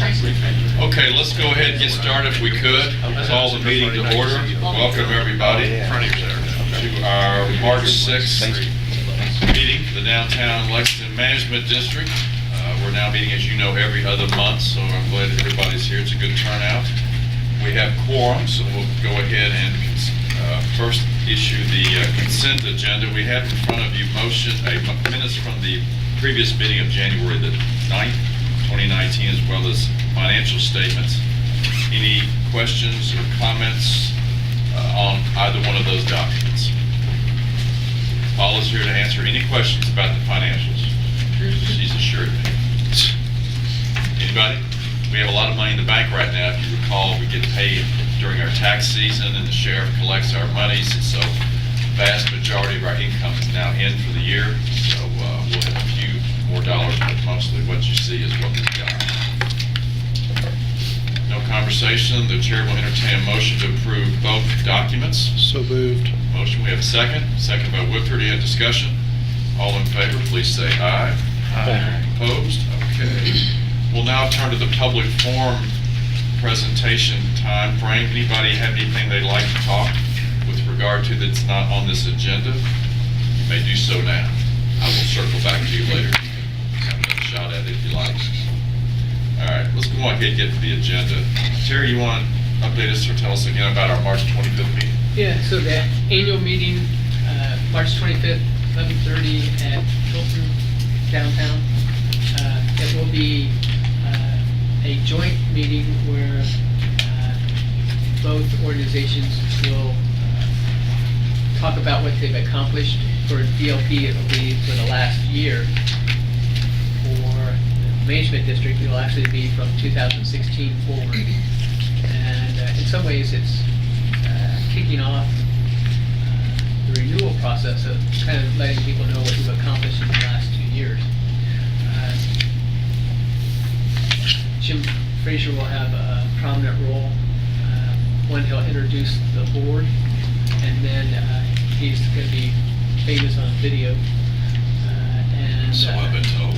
Okay, let's go ahead and get started if we could. Call the meeting to order. Welcome everybody to our March 6th meeting, the Downtown Lexington Management District. We're now meeting, as you know, every other month, so I'm glad that everybody's here. It's a good turnout. We have quorum, so we'll go ahead and first issue the consent agenda. We have in front of you minutes from the previous meeting of January the 9th, 2019, as well as financial statements. Any questions or comments on either one of those documents? Paula's here to answer any questions about the financials. She's assured me. Anybody? We have a lot of money in the bank right now. If you recall, we get paid during our tax season, and the sheriff collects our monies, and so the vast majority of our income is now in for the year. So we'll have a few more dollars, but mostly what you see is what we've got. No conversation. The chair will entertain a motion to approve both documents. So moved. Motion. We have a second. Second by Woodford. Any discussion? All in favor, please say aye. Aye. Opposed? Okay. We'll now turn to the public forum presentation time frame. Anybody have anything they'd like to talk with regard to that's not on this agenda? You may do so now. I will circle back to you later. Have another shot at it if you like. All right, let's go on ahead and get to the agenda. Terry, you want to update us or tell us again about our March 25th meeting? Yeah, so the annual meeting, March 25th, 11:30 at Hilton downtown. It will be a joint meeting where both organizations will talk about what they've accomplished. For DLP, it will be for the last year. For the management district, it will actually be from 2016 forward. And in some ways, it's kicking off the renewal process of kind of letting people know what you've accomplished in the last 2 years. Jim Frazier will have a prominent role. One, he'll introduce the board, and then he's going to be famous on video. So I've been told.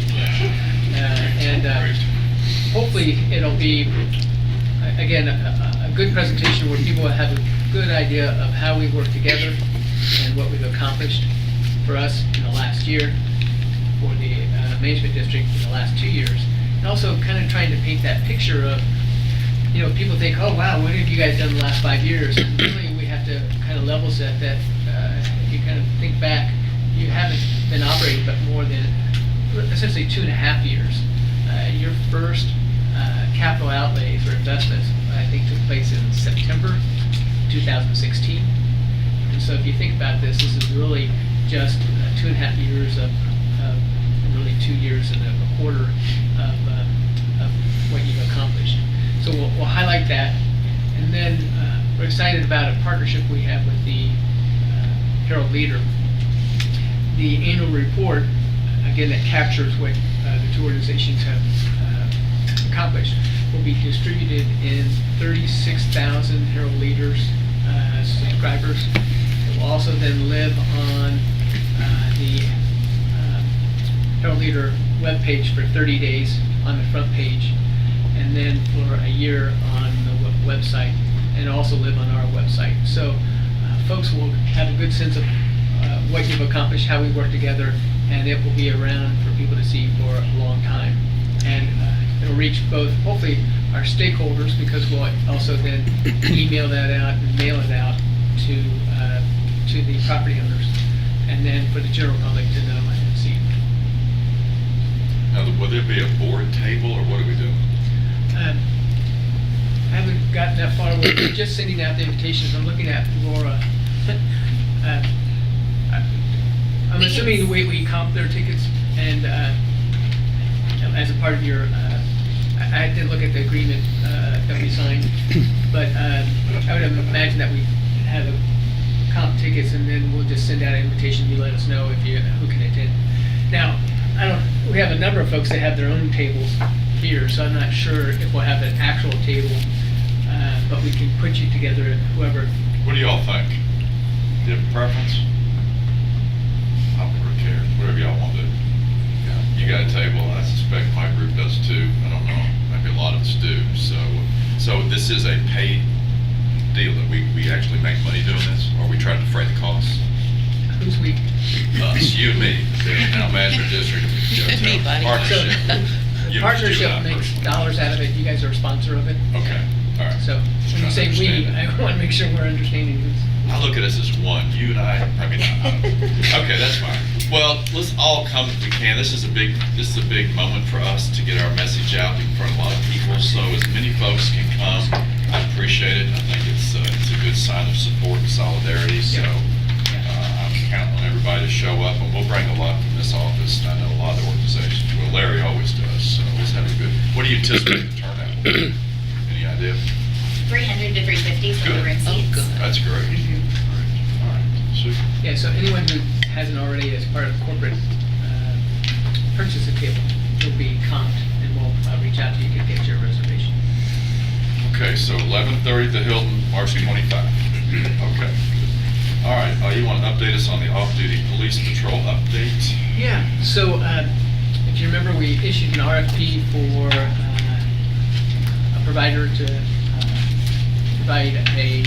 Hopefully it'll be, again, a good presentation where people will have a good idea of how we work together and what we've accomplished for us in the last year, for the management district in the last 2 years. And also kind of trying to paint that picture of, people think, oh wow, what have you guys done the last 5 years? And really we have to kind of level set that if you kind of think back, you haven't been operating but more than essentially 2.5 years. Your first capital outlay for investments, I think, took place in September 2016. And so if you think about this is really just 2.5 years of really 2 years and a quarter of what you've accomplished. So we'll highlight that. And then we're excited about a partnership we have with the Herald Leader. The annual report, again, that captures what the two organizations have accomplished, will be distributed in 36,000 Herald Leaders subscribers. It will also then live on the Herald Leader webpage for 30 days on the front page, and then for a year on the website, and also live on our website. So folks will have a good sense of what you've accomplished, how we work together, and it will be around for people to see for a long time. And it'll reach both, hopefully, our stakeholders, because we'll also then email that out and mail it out to the property owners, and then for the general public to know and see. Now, will there be a board table, or what are we doing? I haven't gotten that far. We're just sending out the invitations. I'm looking at Laura. I'm assuming we comp their tickets, and as a part of your, I didn't look at the agreement that we signed, but I would imagine that we have a comp tickets, and then we'll just send out an invitation. You let us know who can attend. Now, we have a number of folks that have their own tables here, so I'm not sure if we'll have an actual table, but we can put you together, whoever. What do y'all think? Do you have a preference? I don't really care. Whatever y'all want to do. You got a table, and I suspect my group does too. I don't know. Maybe a lot of us do. So this is a paid deal that we actually make money doing this, or we try to defray the costs? Who's we? Us, you and me, the now management district, Me, buddy. partnership. You, Partnership Stu, and I makes personally. dollars out of it, you guys are a sponsor of it. Okay, all right. So when you say we, I want to make sure we're understanding this. I look at us as one, you and I mean, okay, that's fine. Well, let's all come if we can. This is a big moment for us to get our message out in front of a lot of people. So as many folks can come, I appreciate it. I think it's a good sign of support and solidarity. So I'm counting on everybody to show up, and we'll bring a lot from this office. I know a lot of the organizations. Well, Larry always does. So let's have a good. What do you anticipate the turnout will be? Any idea? 300 to 350 for the Good. room seats. That's great. All right. Super. Yeah, so anyone who hasn't already, as part of corporate purchase a table, will be comped, and we'll reach out to you to get your reservation. Okay, so 11:30 at the Hilton, March 25. Okay. All right, you want to update us on the off-duty police patrol update? Yeah, so if you remember, we issued an RFP for a provider to provide a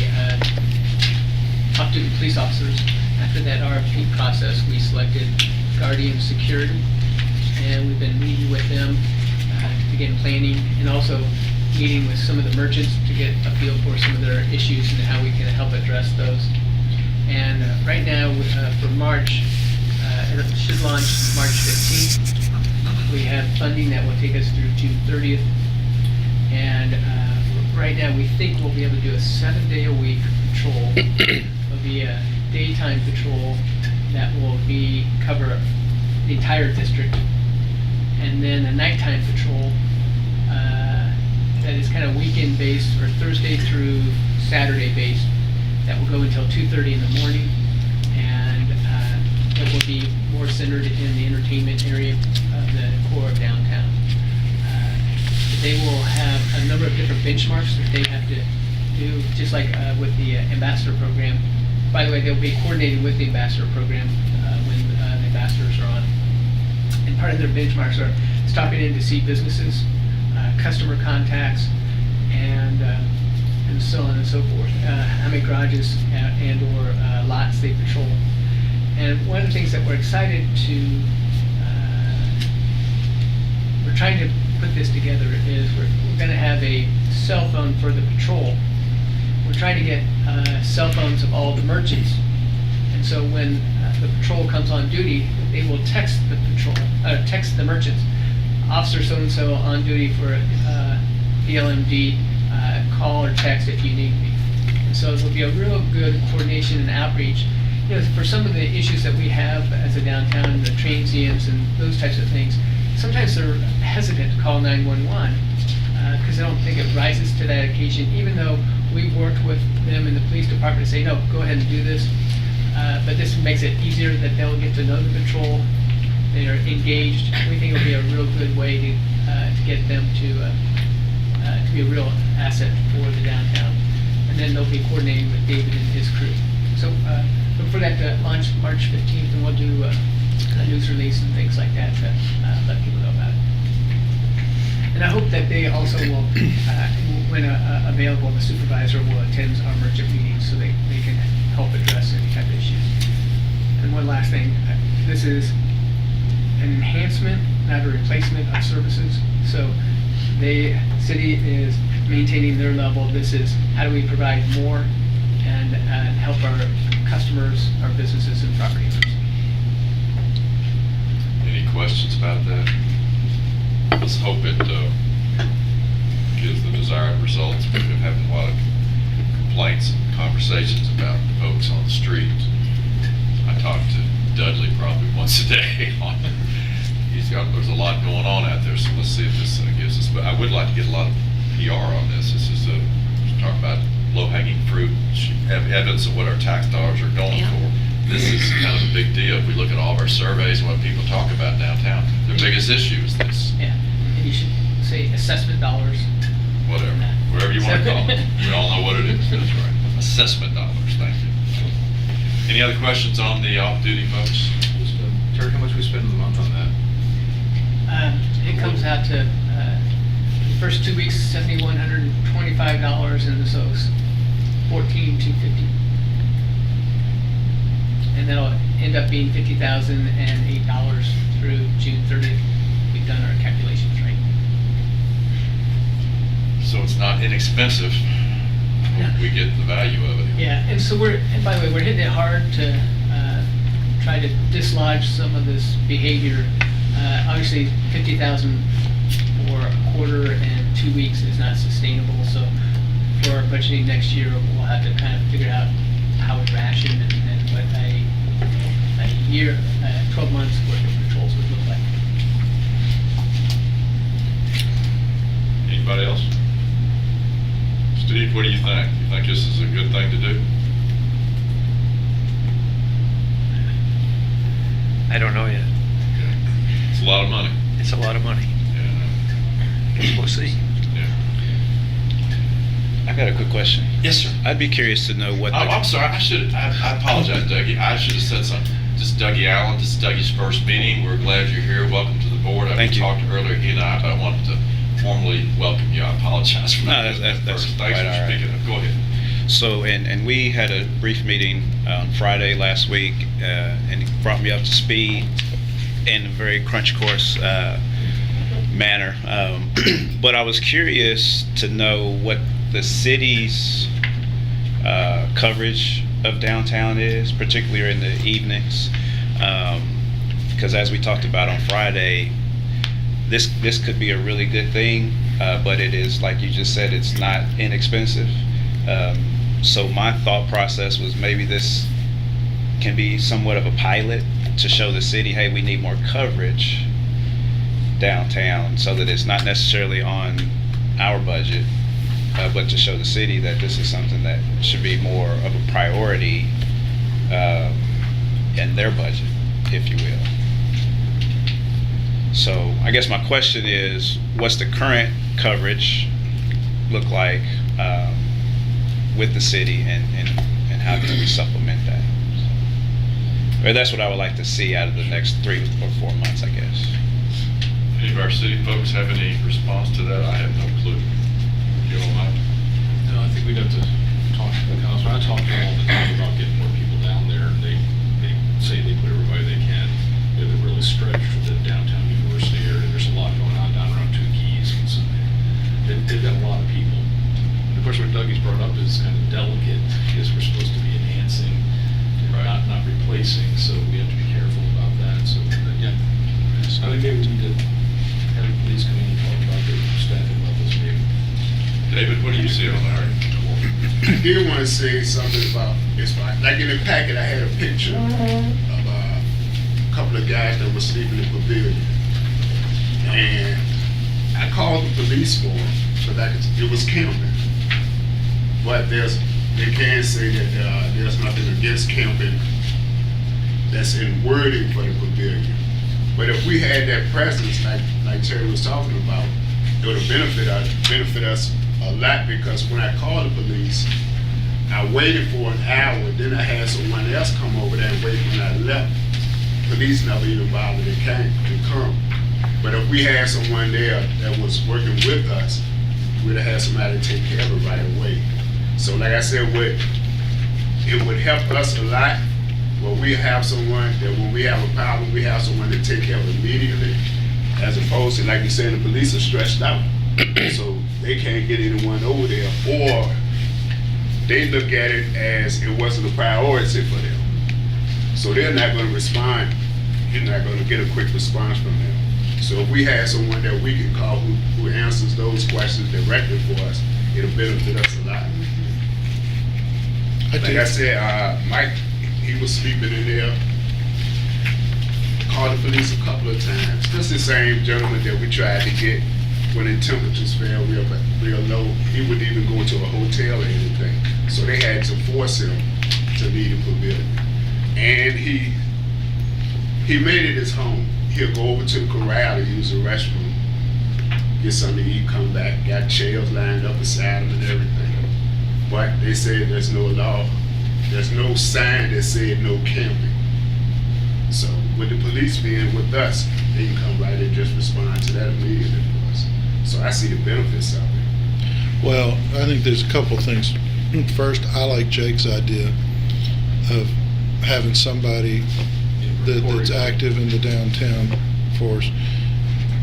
off-duty police officers. After that RFP process, we selected Guardian Security, and we've been meeting with them to begin planning, and also meeting with some of the merchants to get a feel for some of their issues and how we can help address those. And right now, for March, it should launch March 15th. We have funding that will take us through June 30th. And right now, we think we'll be able to do a 7-day-a-week patrol. It'll be a daytime patrol that will cover the entire district. And then a nighttime patrol that is kind of weekend-based, or Thursday through Saturday-based, that will go until 2:30 in the morning, and it will be more centered in the entertainment area of the core of downtown. They will have a number of different benchmarks that they have to do, just like with the ambassador program. By the way, they'll be coordinating with the ambassador program when the ambassadors are on. And part of their benchmarks are stopping in to see businesses, customer contacts, and so on and so forth. How many garages and/or lots they patrol. And one of the things that we're excited to, we're trying to put this together is we're going to have a cell phone for the patrol. We're trying to get cell phones of all the merchants. And so when the patrol comes on duty, they will text the patrol, text the merchants. Officer so-and-so on duty for BLMD, call or text if you need me. And so there'll be a real good coordination and outreach. You know, for some of the issues that we have as a downtown, the transients and those types of things, sometimes they're hesitant to call 911 because they don't think it rises to that occasion, even though we've worked with them in the police department to say, no, go ahead and do this. But this makes it easier that they'll get to know the patrol. They are engaged. We think it'll be a real good way to get them to be a real asset for the downtown. And then they'll be coordinating with David and his crew. So look for that to launch March 15th, and we'll do a news release and things like that to let people know about it. And I hope that they also will, when available, the supervisor will attend our merchant meetings so they can help address any type of issues. And one last thing, this is an enhancement, not a replacement of services. So the city is maintaining their level. This is how do we provide more and help our customers, our businesses, and property owners. Any questions about that? Let's hope it gives the desired results. We've been having a lot of complaints and conversations about folks on the street. I talk to Dudley probably once a day. There's a lot going on out there, so let's see if this gives us. But I would like to get a lot of PR on this. This is talk about low-hanging fruit, evidence of what our tax dollars are going for. This is kind of a big deal. If we look at all of our surveys and what people talk about downtown, their biggest issue is this. Yeah, and you should say assessment dollars. Whatever, whatever you want to call it. We all know what it is. That's right. Assessment dollars, thank you. Any other questions on the off-duty folks? Terry, how much we spend a month on that? It comes out to first 2 weeks, $7,125, and so it's $14,250. And that'll end up being $50,008 through June 30th. We've done our calculations right. So it's not inexpensive. No. We get the value of it. Yeah, and so and by the way, we're hitting it hard to try to dislodge some of this behavior. Obviously, 50,000 for a quarter and 2 weeks is not sustainable. So for our budgeting next year, we'll have to kind of figure out how we ration and what a year, 12 months worth of patrols would look like. Anybody else? Steve, what do you think? You think this is a good thing to do? I don't know yet. It's a lot of money. It's a lot of money. Yeah. Guess we'll see. Yeah. I got a quick question. Yes, sir. I'd be curious to know what. Oh, I'm sorry. I apologize, Dougie. I should have said something. This is Dougie Allen. This is Dougie's first meeting. We're glad you're here. Welcome to the board. Thank you. Talked earlier, he and I, but I wanted to formally welcome you. I apologize for No, that. that's Thanks quite for all right. speaking up. Go ahead. So, and we had a brief meeting on Friday last week, and he brought me up to speed in a very crunch course manner. But I was curious to know what the city's coverage of downtown is, particularly in the evenings. Because as we talked about on Friday, this could be a really good thing, but it is, like you just said, it's not inexpensive. So my thought process was maybe this can be somewhat of a pilot to show the city, hey, we need more coverage downtown, so that it's not necessarily on our budget, but to show the city that this is something that should be more of a priority in their budget, if you will. So I guess my question is, what's the current coverage look like with the city, and how can we supplement that? Or that's what I would like to see out of the next 3 or 4 months, I guess. Any of our city folks have any response to that? I have no clue. You all mind? No, I think we'd have to talk to the council. I talk to them all the time about getting more people down there, and they say they put everybody they can. They're really stretched for the downtown university area. There's a lot going on down around Two Keys, and so they've got a lot of people. And of course, what Dougie's brought up is kind of delicate, because we're supposed to be enhancing, Right. not replacing, so we have to be careful about that. So, yeah, I think maybe we need to have the police come in and talk about their staffing levels, maybe. David, what do you see on there? I did want to say something about this. Like in the packet, I had a picture of a couple of guys that were sleeping in the pavilion. And I called the police for them, because it was camping. But they can say that there's nothing against camping that's in wording for the pavilion. But if we had that presence, like Terry was talking about, it would have benefit us a lot, because when I called the police, I waited for an hour, then I had someone else come over there and wait when I left. Police never even bothered to come. But if we had someone there that was working with us, we'd have had somebody to take care of it right away. So like I said, it would help us a lot, where we have someone that when we have a problem, we have someone to take care of it immediately, as opposed to, like you said, the police are stressed out. So they can't get anyone over there, or they look at it as it wasn't a priority for them. So they're not going to respond. You're not going to get a quick response from them. So if we had someone that we can call who answers those questions directly for us, it'll benefit us a lot. Like I said, Mike, he was sleeping in there. Called the police a couple of times. That's the same gentleman that we tried to get when the temperatures fell real low. He wouldn't even go to a hotel or anything. So they had to force him to leave the pavilion. And he made it his home. He'll go over to the corral to use the restroom, get something to eat, come back, got chairs lined up beside him and everything. But they said there's no law, there's no sign that said no camping. So with the police being with us, they can come right and just respond to that immediately for us. So I see the benefits of it. Well, I think there's a couple of things. First, I like Jake's idea of having somebody that's active in the downtown force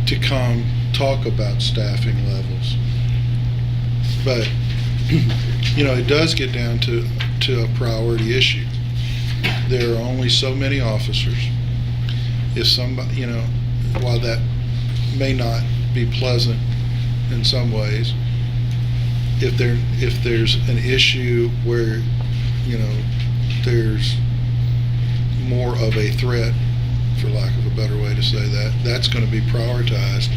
to come talk about staffing levels. But, it does get down to a priority issue. There are only so many officers. If somebody, while that may not be pleasant in some ways, if there's an issue where, there's more of a threat, for lack of a better way to say that, that's going to be prioritized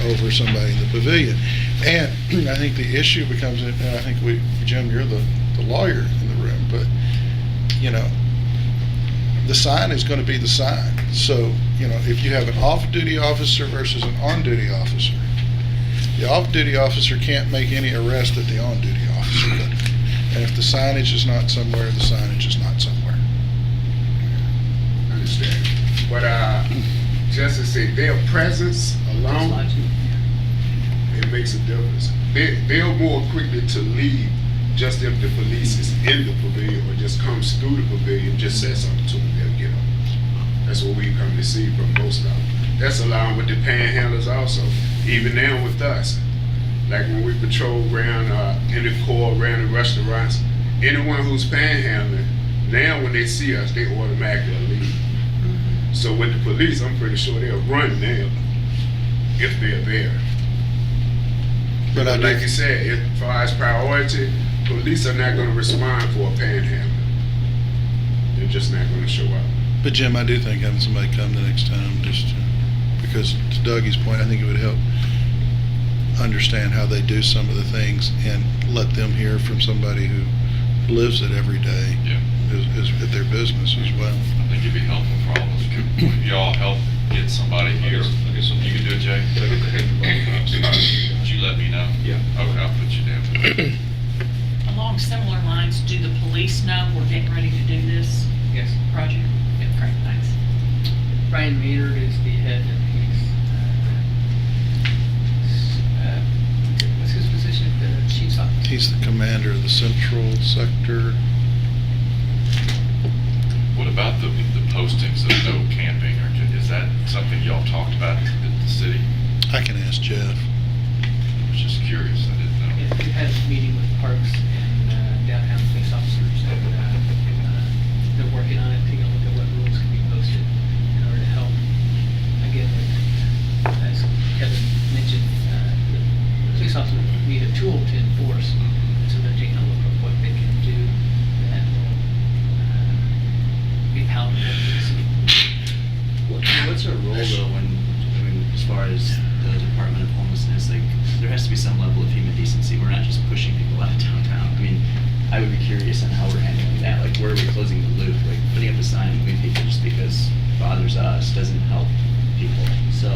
over somebody in the pavilion. And I think the issue becomes, and I think Jim, you're the lawyer in the room, but, the sign is going to be the sign. So, if you have an off-duty officer versus an on-duty officer, the off-duty officer can't make any arrest that the on-duty officer does. And if the signage is not somewhere, the signage is not somewhere. Understand. But just to say, their presence alone, it makes a difference. They're more quickly to leave just if the police is in the pavilion or just comes through the pavilion, just says something to them, they'll get up. That's what we come to see from most of them. That's along with the panhandlers also. Even now with us, like when we patrol around in the core, around the restaurants, anyone who's panhandling, now when they see us, they automatically leave. So with the police, I'm pretty sure they'll run now if they're there. But Like you said, as far as priority, police are not going to respond for a panhandler. They're just not going to show up. But Jim, I do think having somebody come the next time, because to Dougie's point, I think it would help understand how they do some of the things and let them hear from somebody who lives it every day. Yeah. Is at their business as well. I think it'd be helpful for all of us. Could y'all help get somebody here? I guess You can do it, Jay? Would you let me know? Yeah. Okay, I'll put you down. Along similar lines, do the police know we're getting ready to do this Yes. project? Yeah, great, thanks. Brian Maynard is the head, and what's his position at the chief's office? He's the commander of the Central Sector. What about the postings of no camping, or is that something y'all talked about at the city? I can ask Jeff. I was just curious, I didn't know. Yeah, we had a meeting with parks and downtown police officers, and they're working on it, taking a look at what rules can be posted in order to help. Again, as Kevin mentioned, the police officers need a tool to enforce, so they're taking a look at what they can do that will be palatable to the city. What's our role though as far as the Department of Homelessness, like there has to be some level of human decency. We're not just pushing people out of downtown. I mean, I would be curious on how we're handling that. Like where are we closing the loop? Like putting up a sign moving people just because it bothers us doesn't help people. So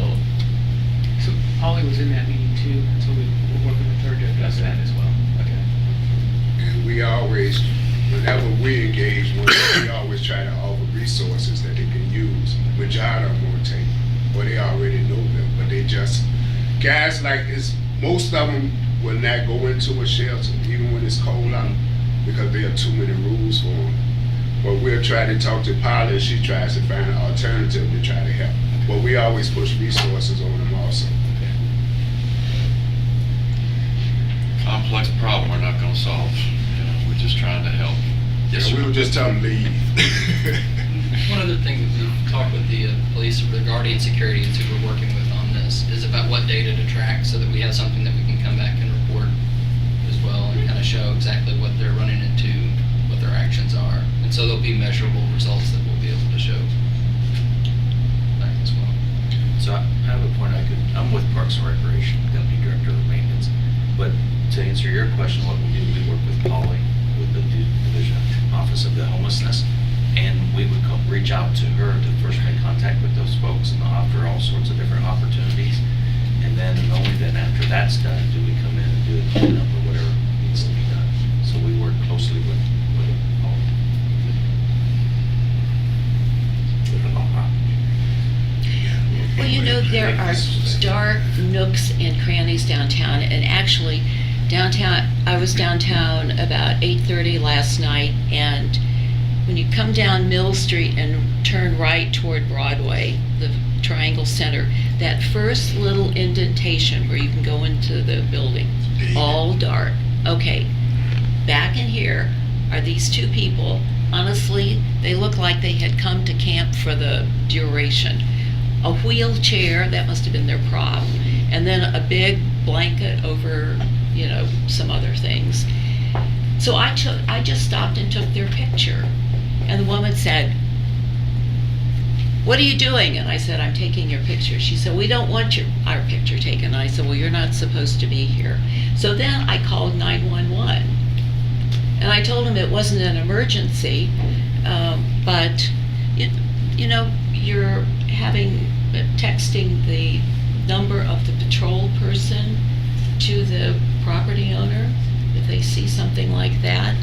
Holly was in that meeting too, and so we're working with her to address that as well. okay. And we always, whenever we engage, we always try to offer resources that they can use, which I don't want to take, or they already know them, but they just, guys like this, most of them will not go into a shelter, even when it's cold out, because there are too many rules for them. But we'll try to talk to Polly, and she tries to find an alternative to try to help. But we always push resources on them also. Complex problem we're not gonna solve. We're just trying to help. Yes, And sir. we'll just tell them leave. One other thing that we've talked with the police regarding security and who we're working with on this is about what data to track so that we have something that we can come back and report as well and kind of show exactly what they're running into, what their actions are. And so there'll be measurable results that we'll be able to show back as well. So I have a point I'm with Parks and Recreation, Deputy Director of Maintenance. But to answer your question, what we do, we work with Polly, with the Division Office of the Homelessness, and we would reach out to her to first make contact with those folks and offer all sorts of different opportunities. And then only then after that's done, do we come in and do a cleanup or whatever needs to be done. So we work closely with Polly. Well, There are dark nooks and crannies downtown, and actually, downtown, I was downtown about 8:30 last night, and when you come down Mill Street and turn right toward Broadway, the Triangle Center, that first little indentation where you can go into the building, all dark. Okay, back in here are these two people. Honestly, they look like they had come to camp for the duration. A wheelchair, that must have been their prop, and then a big blanket over, some other things. So I just stopped and took their picture. And the woman said, "What are you doing?" And I said, "I'm taking your picture." She said, "We don't want our picture taken." And I said, "Well, you're not supposed to be here." So then I called 911. And I told them it wasn't an emergency, but, you're texting the number of the patrol person to the property owner if they see something like that.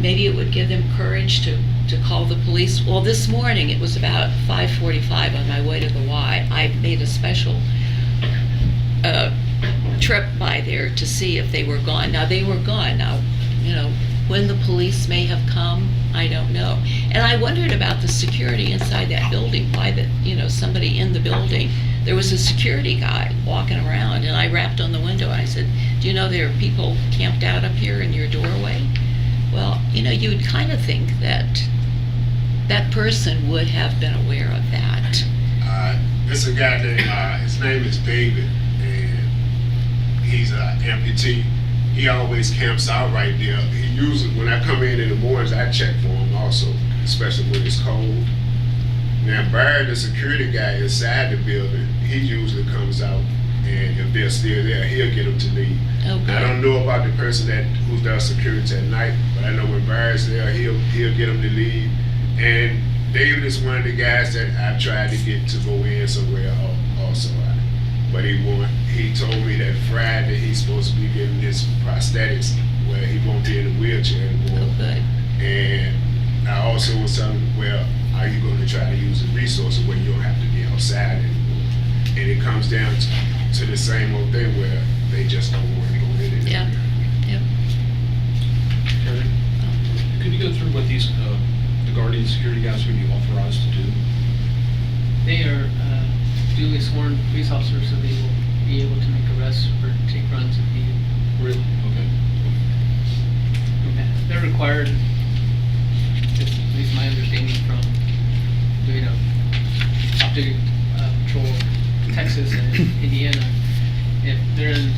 Maybe it would give them courage to call the police. Well, this morning, it was about 5:45 on my way to the Y. I made a special trip by there to see if they were gone. Now, they were gone. Now, when the police may have come, I don't know. And I wondered about the security inside that building, why somebody in the building. There was a security guy walking around, and I rapped on the window. I said, "Do you know there are people camped out up here in your doorway?" Well, you would kind of think that that person would have been aware of that. It's a guy named, his name is David, and he's an amputee. He always camps out right there. He usually, when I come in the mornings, I check for him also, especially when it's cold. Now, Barry, the security guy inside the building, he usually comes out, and if they're still there, he'll get them to leave. Okay. I don't know about the person who does security at night, but I know when Barry's there, he'll get them to leave. And David is one of the guys that I've tried to get to go in somewhere also. But he won't. He told me that Friday he's supposed to be getting his prosthetics where he won't be in a wheelchair anymore. Oh, good. And I also was telling him, well, are you going to try to use a resource where you don't have to be outside anymore? And it comes down to the same old thing where they just don't want to go in anymore. Yeah. Yep. Karen, could you go through what these, the Guardian security guys would be authorized to do? They are duly sworn police officers, so they will be able to make arrests or take runs if needed. Really? Okay. They're required, it's at least my understanding from doing a optic patrol in Texas and Indiana, if they're in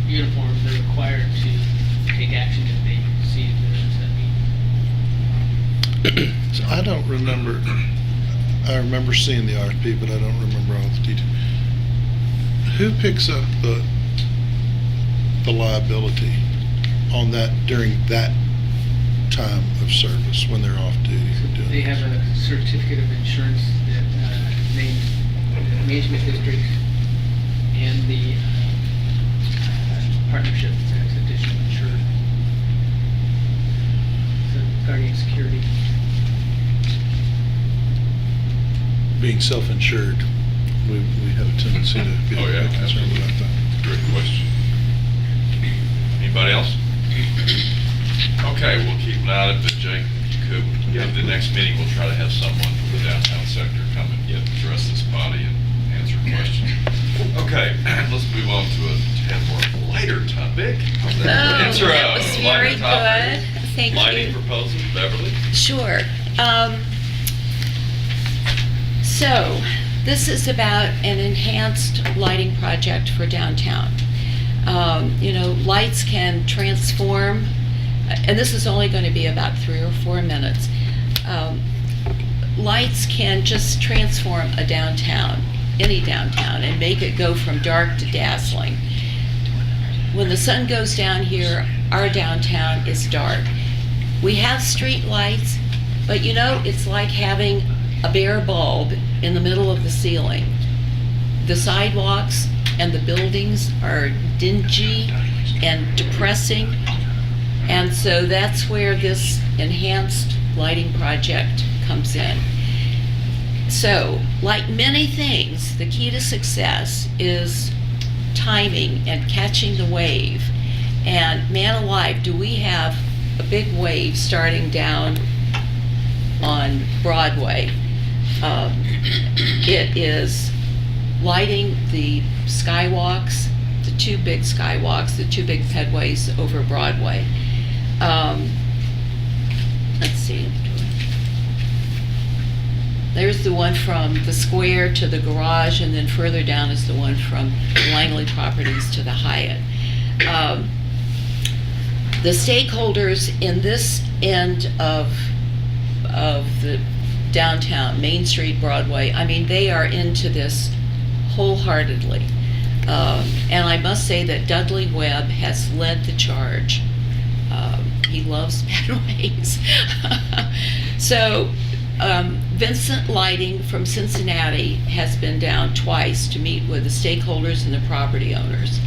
uniform, they're required to take action if they see that there's a need. So I don't remember, I remember seeing the RFP, but I don't remember all the details. Who picks up the liability on that during that time of service when they're off duty? They have a certificate of insurance that named the management district and the partnership as additional insured. So Guardian Security. Being self-insured, we have a tendency to be Oh, yeah, concerned absolutely. about that. Great question. Anybody else? Okay, we'll keep an eye on it, but Jake, if you could, at the next meeting, we'll try to have someone from the downtown sector come and address this body and answer questions. Okay, let's move on to a tad more lighter topic. Intro, that was very lighter topic. good. Thank Lighting you. proposals, Beverly? Sure. So, this is about an enhanced lighting project for downtown. Lights can transform, and this is only going to be about 3 or 4 minutes. Lights can just transform a downtown, any downtown, and make it go from dark to dazzling. When the sun goes down here, our downtown is dark. We have street lights, but it's like having a bare bulb in the middle of the ceiling. The sidewalks and the buildings are dingy and depressing, and so that's where this enhanced lighting project comes in. So, like many things, the key to success is timing and catching the wave. And man alive, do we have a big wave starting down on Broadway. It is lighting the skywalks, the two big skywalks, the two big pedways over Broadway. Let's see. There's the one from the square to the garage, and then further down is the one from Langley Properties to the Hyatt. The stakeholders in this end of the downtown, Main Street, Broadway, I mean, they are into this wholeheartedly. And I must say that Dudley Webb has led the charge. He loves pedways. So, Vincent Lighting from Cincinnati has been down twice to meet with the stakeholders and the property owners.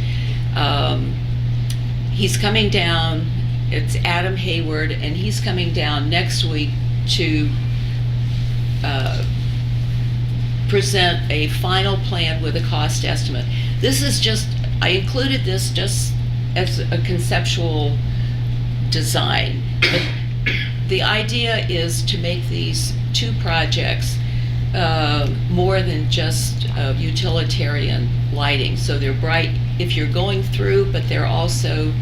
He's coming down, it's Adam Hayward, and he's coming down next week to present a final plan with a cost estimate. This is just, I included this just as a conceptual design. But the idea is to make these two projects more than just utilitarian lighting. So they're bright if you're going through, but they're also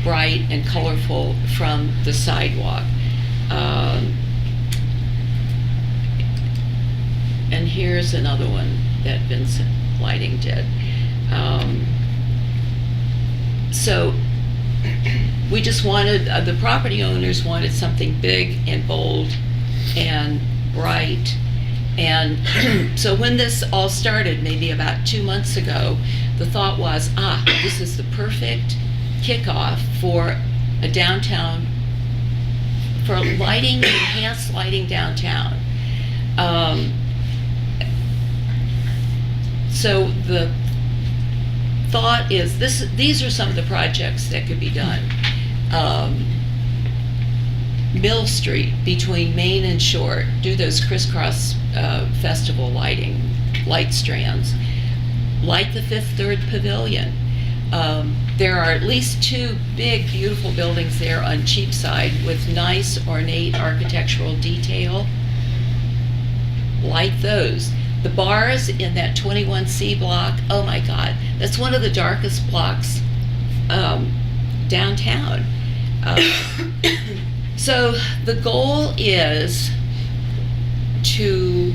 bright and colorful from the sidewalk. And here's another one that Vincent Lighting did. So we just wanted, the property owners wanted something big and bold and bright. And so when this all started, maybe about 2 months ago, the thought was, this is the perfect kickoff for a downtown, for lighting, enhanced lighting downtown. So the thought is, these are some of the projects that could be done. Mill Street between Main and Short, do those crisscross festival light strands. Light the Fifth Third Pavilion. There are at least two big, beautiful buildings there on Cheapside with nice, ornate architectural detail. Light those. The bars in that 21C block, oh my God, that's one of the darkest blocks downtown. So the goal is to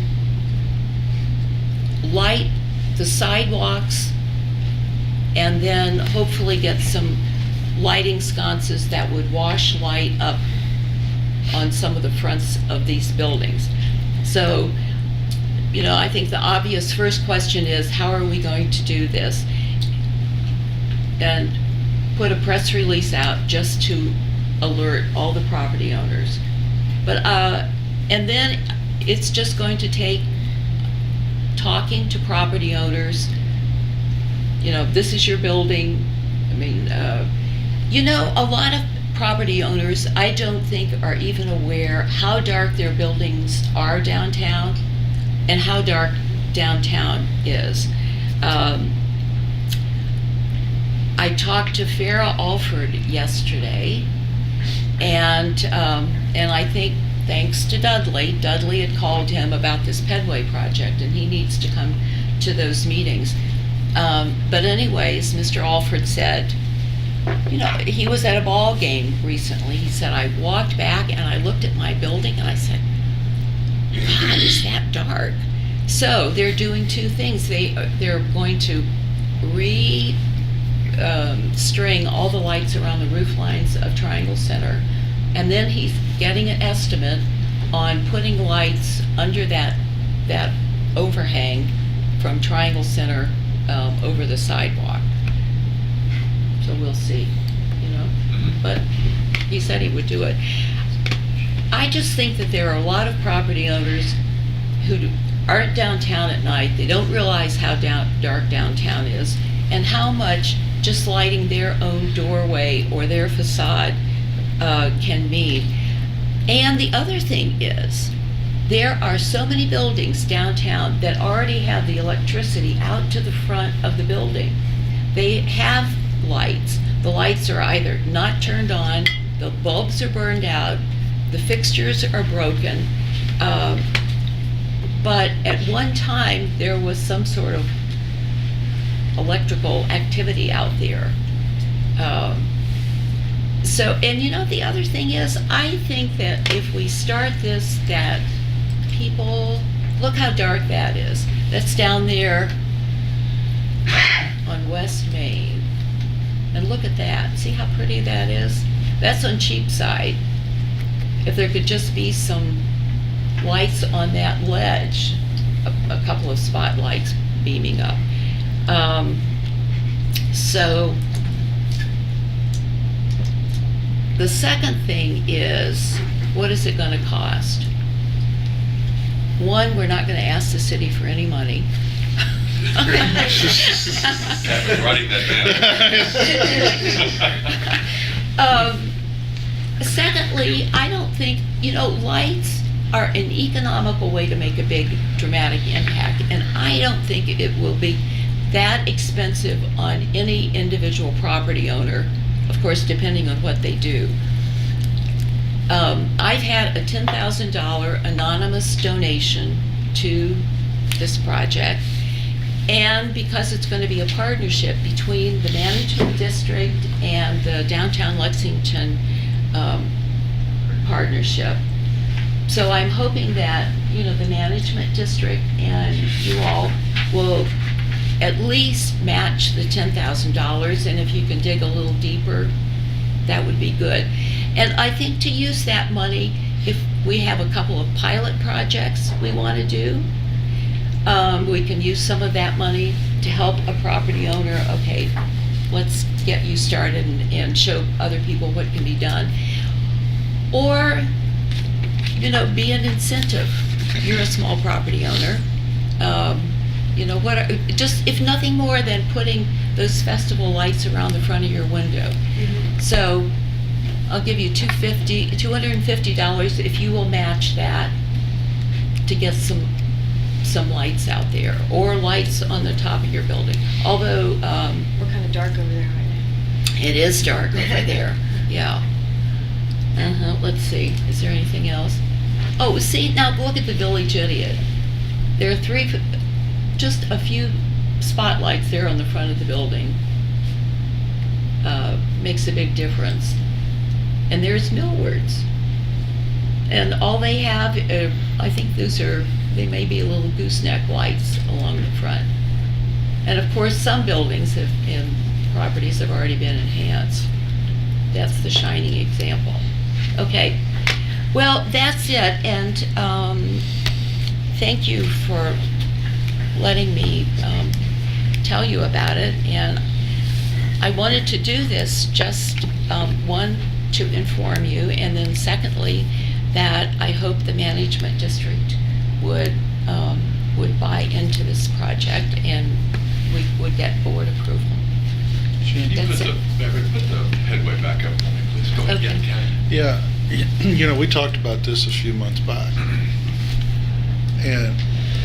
light the sidewalks and then hopefully get some lighting sconces that would wash light up on some of the fronts of these buildings. So, you know, I think the obvious first question is, how are we going to do this? And put a press release out just to alert all the property owners. But, and then it's just going to take talking to property owners. You know, this is your building. I mean, you know, a lot of property owners, I don't think, are even aware how dark their buildings are downtown and how dark downtown is. I talked to Farrah Alford yesterday, and I think thanks to Dudley had called him about this pedway project, and he needs to come to those meetings. But anyways, Mr. Alford said, you know, he was at a ball game recently. He said, I walked back and I looked at my building and I said, God, is that dark? So they're doing two things. They're going to string all the lights around the roof lines of Triangle Center, and then he's getting an estimate on putting lights under that overhang from Triangle Center over the sidewalk. So we'll see, you know. But he said he would do it. I just think that there are a lot of property owners who aren't downtown at night. They don't realize how dark downtown is and how much just lighting their own doorway or their facade can mean. And the other thing is, there are so many buildings downtown that already have the electricity out to the front of the building. They have lights. The lights are either not turned on, the bulbs are burned out, the fixtures are broken. But at one time, there was some sort of electrical activity out there. And you know, the other thing is, I think that if we start this, that people, look how dark that is. That's down there on West Main. And look at that. See how pretty that is? That's on Cheapside. If there could just be some lights on that ledge, a couple of spotlights beaming up. So the second thing is, what is it going to cost? One, we're not going to ask the city for any money. Writing that down. Secondly, I don't think, you know, lights are an economical way to make a big dramatic impact, and I don't think it will be that expensive on any individual property owner, of course, depending on what they do. I've had a $10,000 anonymous donation to this project, and because it's going to be a partnership between the management district and the downtown Lexington partnership. So I'm hoping that, you know, the management district and you all will at least match the $10,000, and if you can dig a little deeper, that would be good. And I think to use that money, if we have a couple of pilot projects we want to do, we can use some of that money to help a property owner. Okay, let's get you started and show other people what can be done. Or, you know, be an incentive. You're a small property owner. You know, just if nothing more than putting those festival lights around the front of your window. Mm-hmm. So I'll give you $250 if you will match that to get some lights out there, or lights on the top of your building. Although we're kind of dark over there right now. It is dark over there. Yeah. Let's see. Is there anything else? Oh, see, now look at the Village Idiot. There are just a few spotlights there on the front of the building. Makes a big difference. And there's Millwards. And all they have, I think they may be little gooseneck lights along the front. And of course, some buildings and properties have already been enhanced. That's the shining example. Okay, well, that's it, and thank you for letting me tell you about it. And I wanted to do this just, one, to inform you, and then secondly, that I hope the management district would buy into this project and we would get board approval. Can you put the headway back up for me, please? Go ahead again, Ken. Yeah, you know, we talked about this a few months back. And,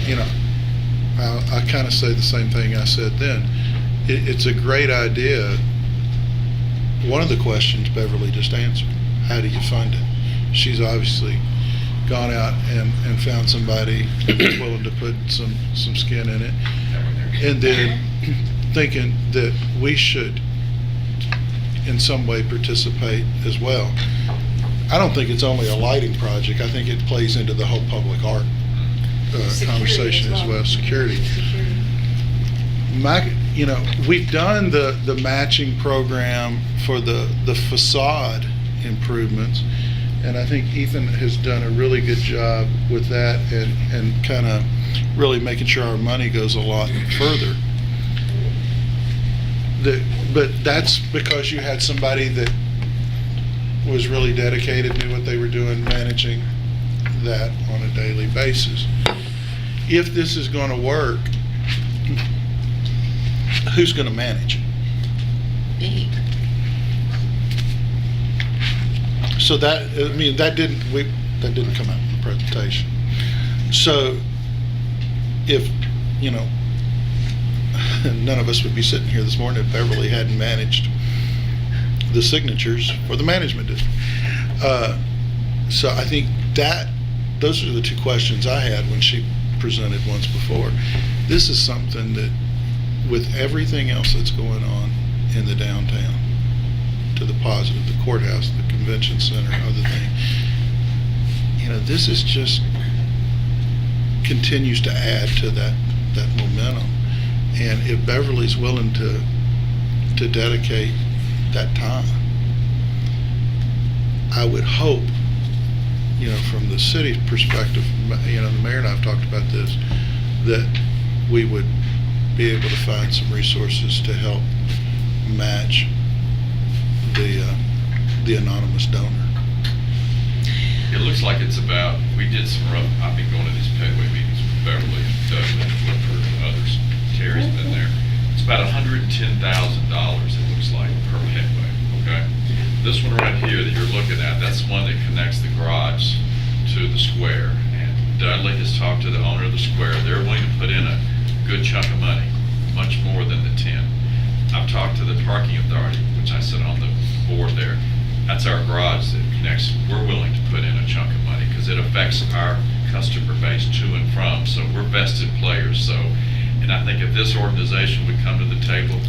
you know, I kind of say the same thing I said then. It's a great idea. One of the questions Beverly just answered, how do you fund it? She's obviously gone out and found somebody who's willing to put some skin in it. And then thinking that we should in some way participate as well. I don't think it's only a lighting project. I think it plays into the whole public art conversation as well. Security. You know, we've done the matching program for the facade improvements, and I think Ethan has done a really good job with that and kind of really making sure our money goes a lot further. But that's because you had somebody that was really dedicated, knew what they were doing, managing that on a daily basis. If this is going to work, who's going to manage it? Me. So that, I mean, that didn't come out in the presentation. So, if, none of us would be sitting here this morning if Beverly hadn't managed the signatures for the management district. So I think those are the two questions I had when she presented once before. This is something that, with everything else that's going on in the downtown, to the positive, the courthouse, the convention center, other thing, this is just continues to add to that momentum. And if Beverly's willing to dedicate that time, I would hope, from the city's perspective, the mayor and I have talked about this, that we would be able to find some resources to help match the anonymous donor. It looks like it's about, we did some rough, I've been going to these Pedway meetings with Beverly, Doug, and Clifford, and others. Terry's been there. It's about $110,000, it looks like, per Pedway, okay? This one right here that you're looking at, that's the one that connects the garage to the square. And Dudley has talked to the owner of the square. They're willing to put in a good chunk of money, much more than the 10. I've talked to the parking authority, which I sit on the board there. That's our garage that connects. We're willing to put in a chunk of money because it affects our customer base to and from. So we're vested players. And I think if this organization would come to the table,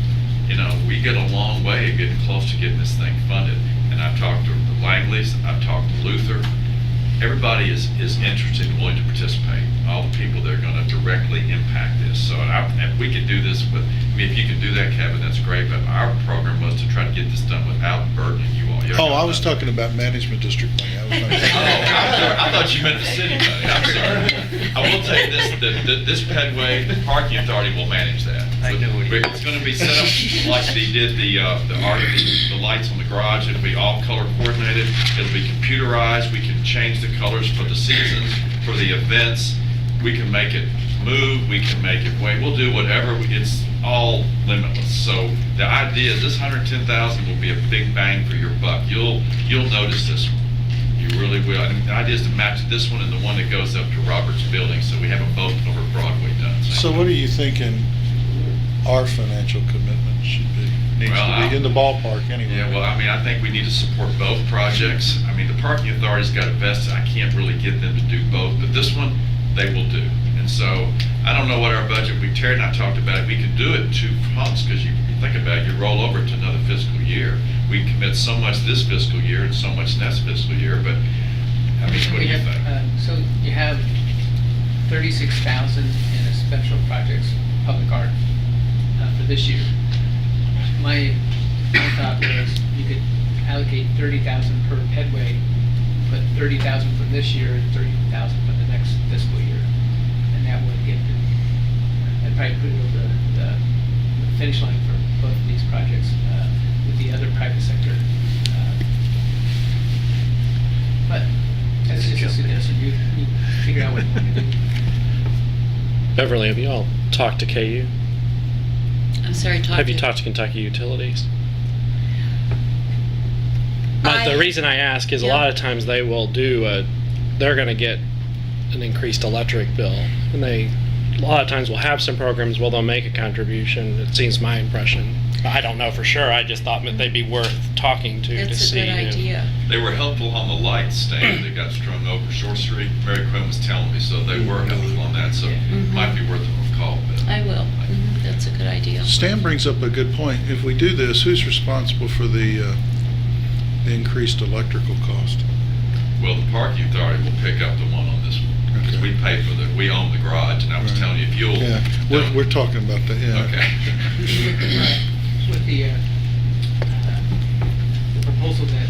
we get a long way of getting close to getting this thing funded. And I've talked to the Langleys, I've talked to Luther. Everybody is interested and willing to participate. All the people that are going to directly impact this. So if we could do this with, if you can do that, Kevin, that's great. But our program was to try to get this done without burdening you all. I was talking about management district money. I thought you meant the city money. I'm sorry. I will tell you this Pedway, the parking authority will manage that. I know what It's going to be set up like they did the lights on the garage. It'll be all color coordinated. It'll be computerized. We can change the colors for the seasons, for the events. We can make it move. We can make it wait. We'll do whatever. It's all limitless. So the idea is this $110,000 will be a big bang for your buck. You'll notice this one. You really will. And the idea is to match this one and the one that goes up to Robert's building, so we have them both over Broadway done. So what are you thinking our financial commitment should be? Needs to be in the ballpark anyway. Yeah, well, I think we need to support both projects. The parking authority's got a vested, I can't really get them to do both, but this one, they will do. And so, I don't know what our budget, Terry and I talked about it, we could do it 2 months, because you think about it, you roll over to another fiscal year. We commit so much this fiscal year and so much next fiscal year, but, what do you think? So you have 36,000 in a special projects public art for this year. My thought was you could allocate 30,000 per Pedway, put 30,000 from this year and 30,000 from the next fiscal year, and that would get I'd probably put it over the finish line for both of these projects with the other private sector. But that's just a suggestion. You figure out what you want to do. Beverly, have you all talked to KU? I'm sorry, Have you talked to Kentucky Utilities? The reason I ask is a lot of times they will they're going to get an increased electric bill, and they a lot of times will have some programs where they'll make a contribution. It seems my impression. I don't know for sure. I just thought that they'd be worth talking to That's see. a good idea. They were helpful on the light stand that got strung over Shore Street. Mary Quinn was telling me, so they were helpful on that. So it might be worth a call. I will. That's a good idea. Stan brings up a good point. If we do this, who's responsible for the increased electrical cost? Well, the parking authority will pick up the one on this one. Because we pay for we own the garage, and I was telling you, if you'll... Yeah, we're talking about that, yeah. Okay. With the proposal that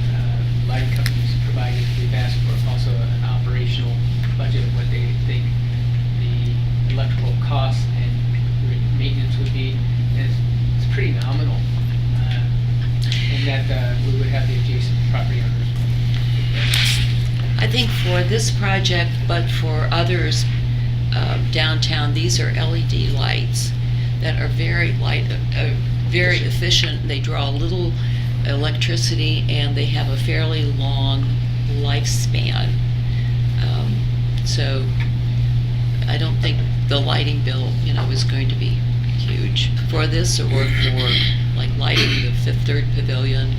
light companies provided, we've asked for also an operational budget of what they think the electrical costs and maintenance would be. And it's pretty nominal, and that we would have the adjacent property owners. I think for this project, but for others downtown, these are LED lights that are very light, very efficient. They draw little electricity, and they have a fairly long lifespan. So I don't think the lighting bill, is going to be huge for this or for like lighting the Fifth Third Pavilion.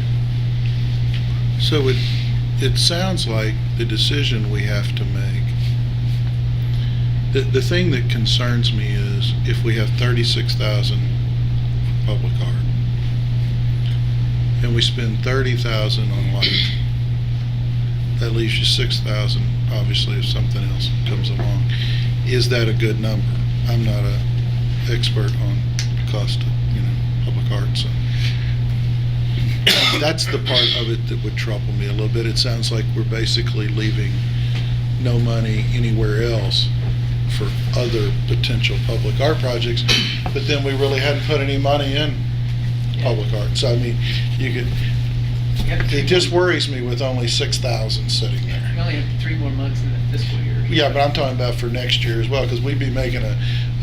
So it sounds like the decision we have to make, the thing that concerns me is if we have 36,000 for public art and we spend 30,000 on lighting, that leaves you 6,000, obviously, if something else comes along. Is that a good number? I'm not an expert on cost of, public art, so. That's the part of it that would trouble me a little bit. It sounds like we're basically leaving no money anywhere else for other potential public art projects, but then we really hadn't put any money in public art. So, I mean, it just worries me with only 6,000 sitting there. We only have 3 more months in the fiscal year. Yeah, but I'm talking about for next year as well, because we'd be making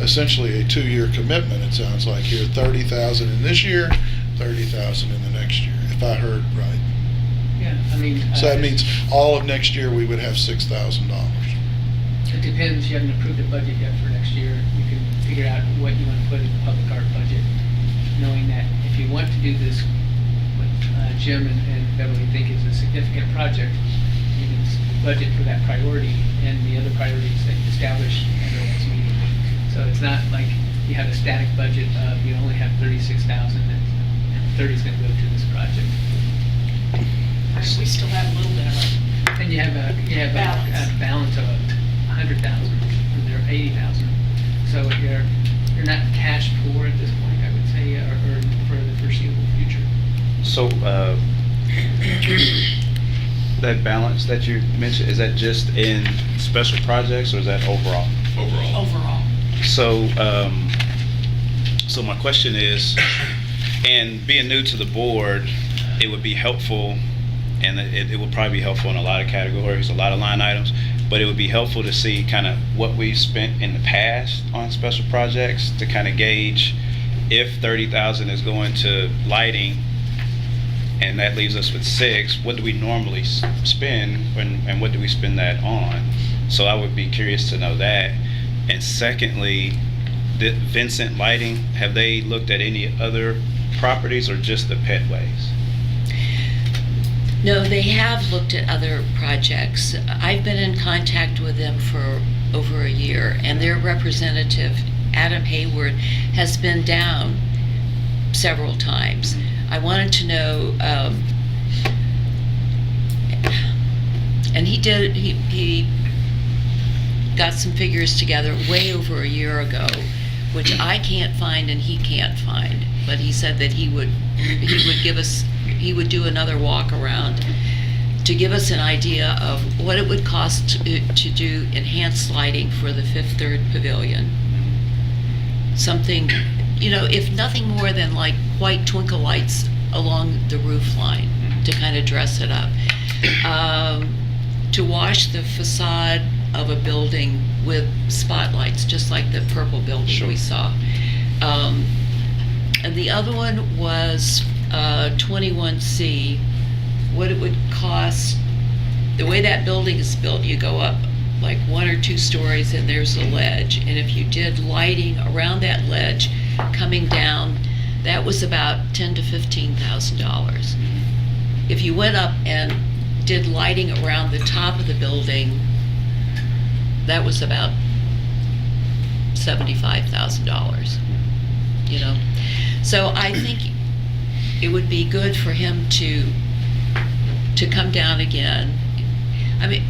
essentially a 2-year commitment, it sounds like here, 30,000 in this year, 30,000 in the next year, if I heard right. Yeah, I mean. So that means all of next year we would have $6,000. It depends, you haven't approved the budget yet for next year. You can figure out what you want to put in the public art budget, knowing that if you want to do this, what Jim and Beverly think is a significant project, you can budget for that priority and the other priorities that you establish at our next meeting. So it's not like you have a static budget of you only have 36,000 and 30 is going to go to this project. We still have a little bit of a. And you have a balance of 100,000 or there 80,000. So you're not cash poor at this point, I would say, or for the foreseeable future. So, that balance that you mentioned, is that just in special projects or is that overall? Overall. So, so my question is, and being new to the board, it would be helpful, and it would probably be helpful in a lot of categories, a lot of line items, but it would be helpful to see kind of what we've spent in the past on special projects to kind of gauge if 30,000 is going to lighting and that leaves us with 6, what do we normally spend and what do we spend that on? So I would be curious to know that. And secondly, Vincent Lighting, have they looked at any other properties or just the Petways? No, they have looked at other projects. I've been in contact with them for over a year, and their representative, Adam Hayward, has been down several times. I wanted to know, and he got some figures together way over a year ago, which I can't find and he can't find. But he said that he would do another walk around to give us an idea of what it would cost to do enhanced lighting for the Fifth Third Pavilion. Something, if nothing more than like white twinkle lights along the roof line to kind of dress it up. To wash the facade of a building with spotlights, just like the purple building we saw. And the other one was 21C, what it would cost. The way that building is built, you go up like 1 or 2 stories and there's a ledge, and if you did lighting around that ledge coming down, that was about $10,000 to $15,000. If you went up and did lighting around the top of the building, that was about $75,000. So I think it would be good for him to come down again. I mean,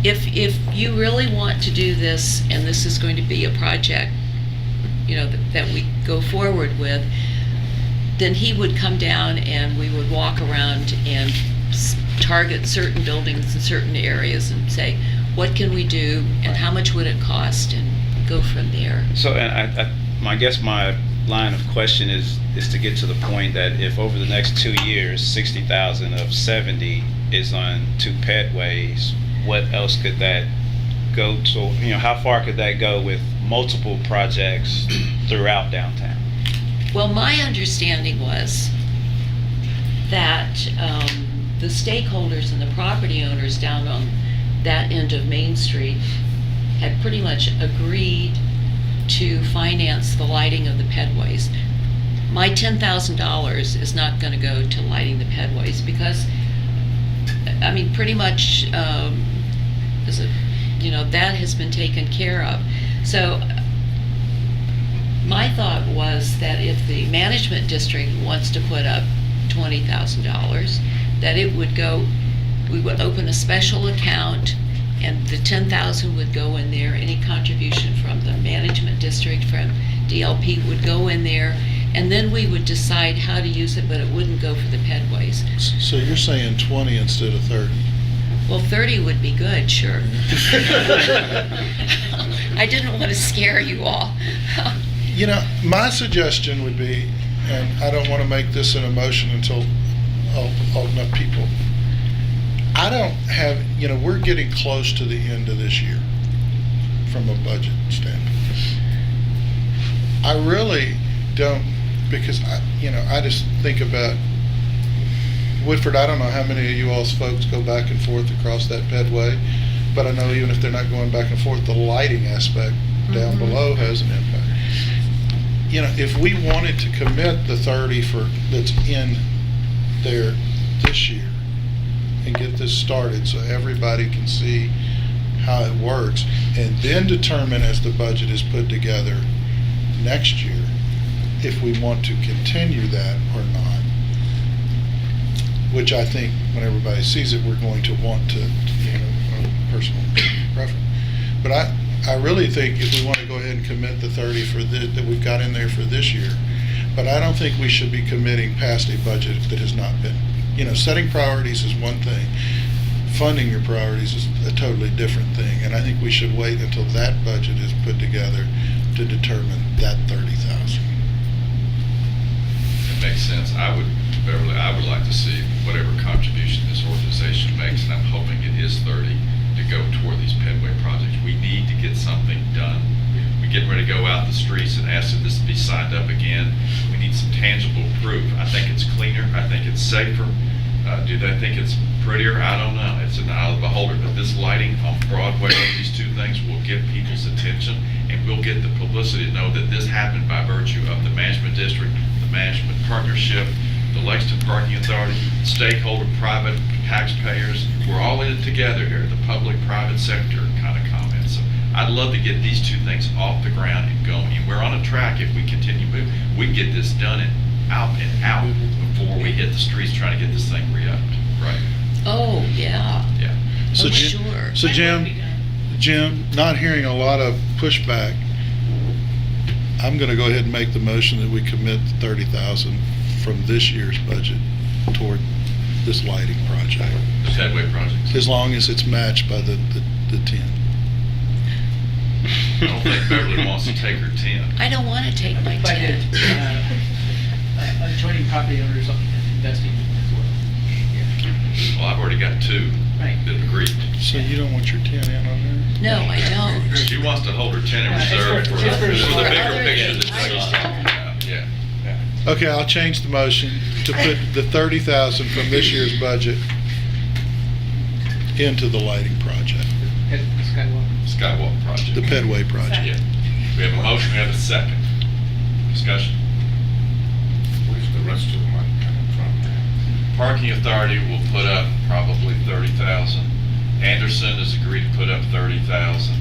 if you really want to do this, and this is going to be a project, that we go forward with, then he would come down and we would walk around and target certain buildings in certain areas and say, what can we do and how much would it cost, and go from there. So, and I guess my line of question is to get to the point that if over the next 2 years, 60,000 of 70 is on 2 petways, what else could that go to? How far could that go with multiple projects throughout downtown? Well, my understanding was that the stakeholders and the property owners down on that end of Main Street had pretty much agreed to finance the lighting of the pedways. My $10,000 is not going to go to lighting the pedways because, I mean, pretty much, that has been taken care of. So my thought was that if the management district wants to put up $20,000, that it would go, we would open a special account and the 10,000 would go in there. Any contribution from the management district, from DLP would go in there, and then we would decide how to use it, but it wouldn't go for the pedways. So you're saying 20 instead of 30? Well, 30 would be good, sure. I didn't want to scare you all. My suggestion would be, and I don't want to make this an emotion until all enough people. I don't have, we're getting close to the end of this year from a budget standpoint. I really don't, because I just think about Woodford. I don't know how many of you all's folks go back and forth across that pedway, but I know even if they're not going back and forth, the lighting aspect down below has an impact. If we wanted to commit the 30 that's in there this year and get this started so everybody can see how it works, and then determine as the budget is put together next year if we want to continue that or not, which I think when everybody sees it, we're going to want to, personal preference. But I really think if we want to go ahead and commit the 30 that we've got in there for this year, but I don't think we should be committing past a budget that has not been. Setting priorities is one thing. Funding your priorities is a totally different thing, and I think we should wait until that budget is put together to determine that 30,000. It makes sense. Beverly, I would like to see whatever contribution this organization makes, and I'm hoping it is 30, to go toward these pedway projects. We need to get something done. We're getting ready to go out the streets and ask that this be signed up again. We need some tangible proof. I think it's cleaner. I think it's safer. Do they think it's prettier? I don't know. It's an eye of the beholder. But this lighting on Broadway, these two things will get people's attention, and we'll get the publicity to know that this happened by virtue of the management district, the management partnership, the Lexington Parking Authority, stakeholder, private taxpayers. We're all in it together here, the public-private sector kind of comments. So I'd love to get these two things off the ground and going. And we're on a track if we continue moving. We can get this done and out before we hit the streets trying to get this thing re-upped, right? Oh, yeah. Yeah. So Oh, Jim, sure. so Jim, not hearing a lot of pushback, I'm going to go ahead and make the motion that we commit 30,000 from this year's budget toward this lighting project. The pedway projects. As long as it's matched by the 10. I don't think Beverly wants to take her 10. I don't want to take my But 10. Joining property owners investing as well. Well, I've already got 2 Right. that agreed. So you don't want your 10 in on there? No, I don't. She wants to hold her 10 in Yeah, it's reserve for- for it's for the sure. bigger Other picture that things. Doug's talking about, yeah. Okay, I'll change the motion to put the 30,000 from this year's budget into the lighting project, At Skywalk. Skywalk project. the pedway project. Yeah. We have a motion, we have a second. Discussion. Where's the rest of the money coming from? Parking Authority will put up probably 30,000. Anderson has agreed to put up 30,000.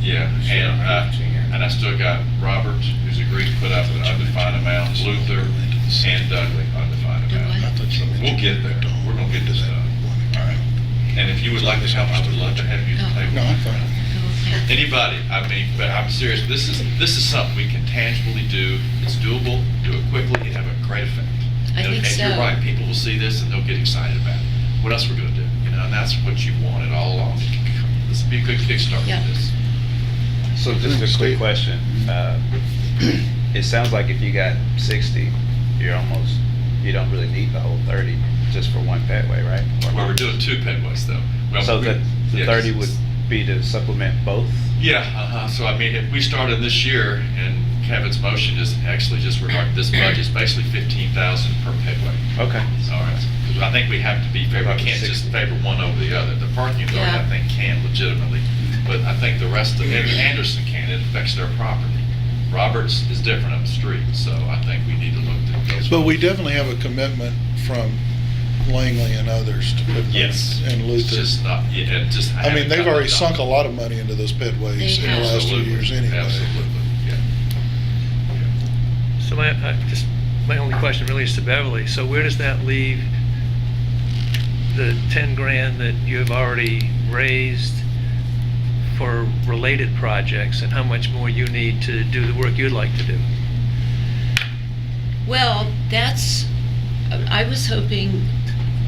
Yeah, and I still got Robert, who's agreed to put up an undefined amount, Luther, and Dudley, undefined amount. We'll get there. We're gonna get this done. All right. And if you would like to help, I would love to have you at the table. No, I'm fine. Anybody, but I'm serious, this is something we can tangibly do, it's doable, do it quickly, and have a great effect. I think And you're so. right, people will see this and they'll get excited about it. What else we're gonna do, and that's what you wanted all along. This would be a good kickstart Yeah. for this. So just a quick question. It sounds like if you got 60, you don't really need the whole 30 just for one pedway, right? Or Well, not? we're doing 2 pedways though. Well, So the yes. 30 would be to supplement both? Yeah, so I mean, if we started this year, and Kevin's motion is actually just regarding this budget, it's basically 15,000 per pedway. Okay. All right, because I think we have to be fair, we can't just favor one over the other. The parking authority, I Yeah. think, can legitimately but I think the rest of, and Anderson can, it affects their property. Roberts is different up the street, so I think we need to look at those. But we definitely have a commitment from Langley and others to put Yes. and It's Luther. just not, yeah, it just. I mean, they've haven't already gotten it sunk a lot of money into those pedways They in the have. last 2 Absolutely. years anyway. Absolutely, yeah. So my only question really is to Beverly. So where does that leave the 10 grand that you have already raised for related projects, and how much more you need to do the work you'd like to do? Well, I was hoping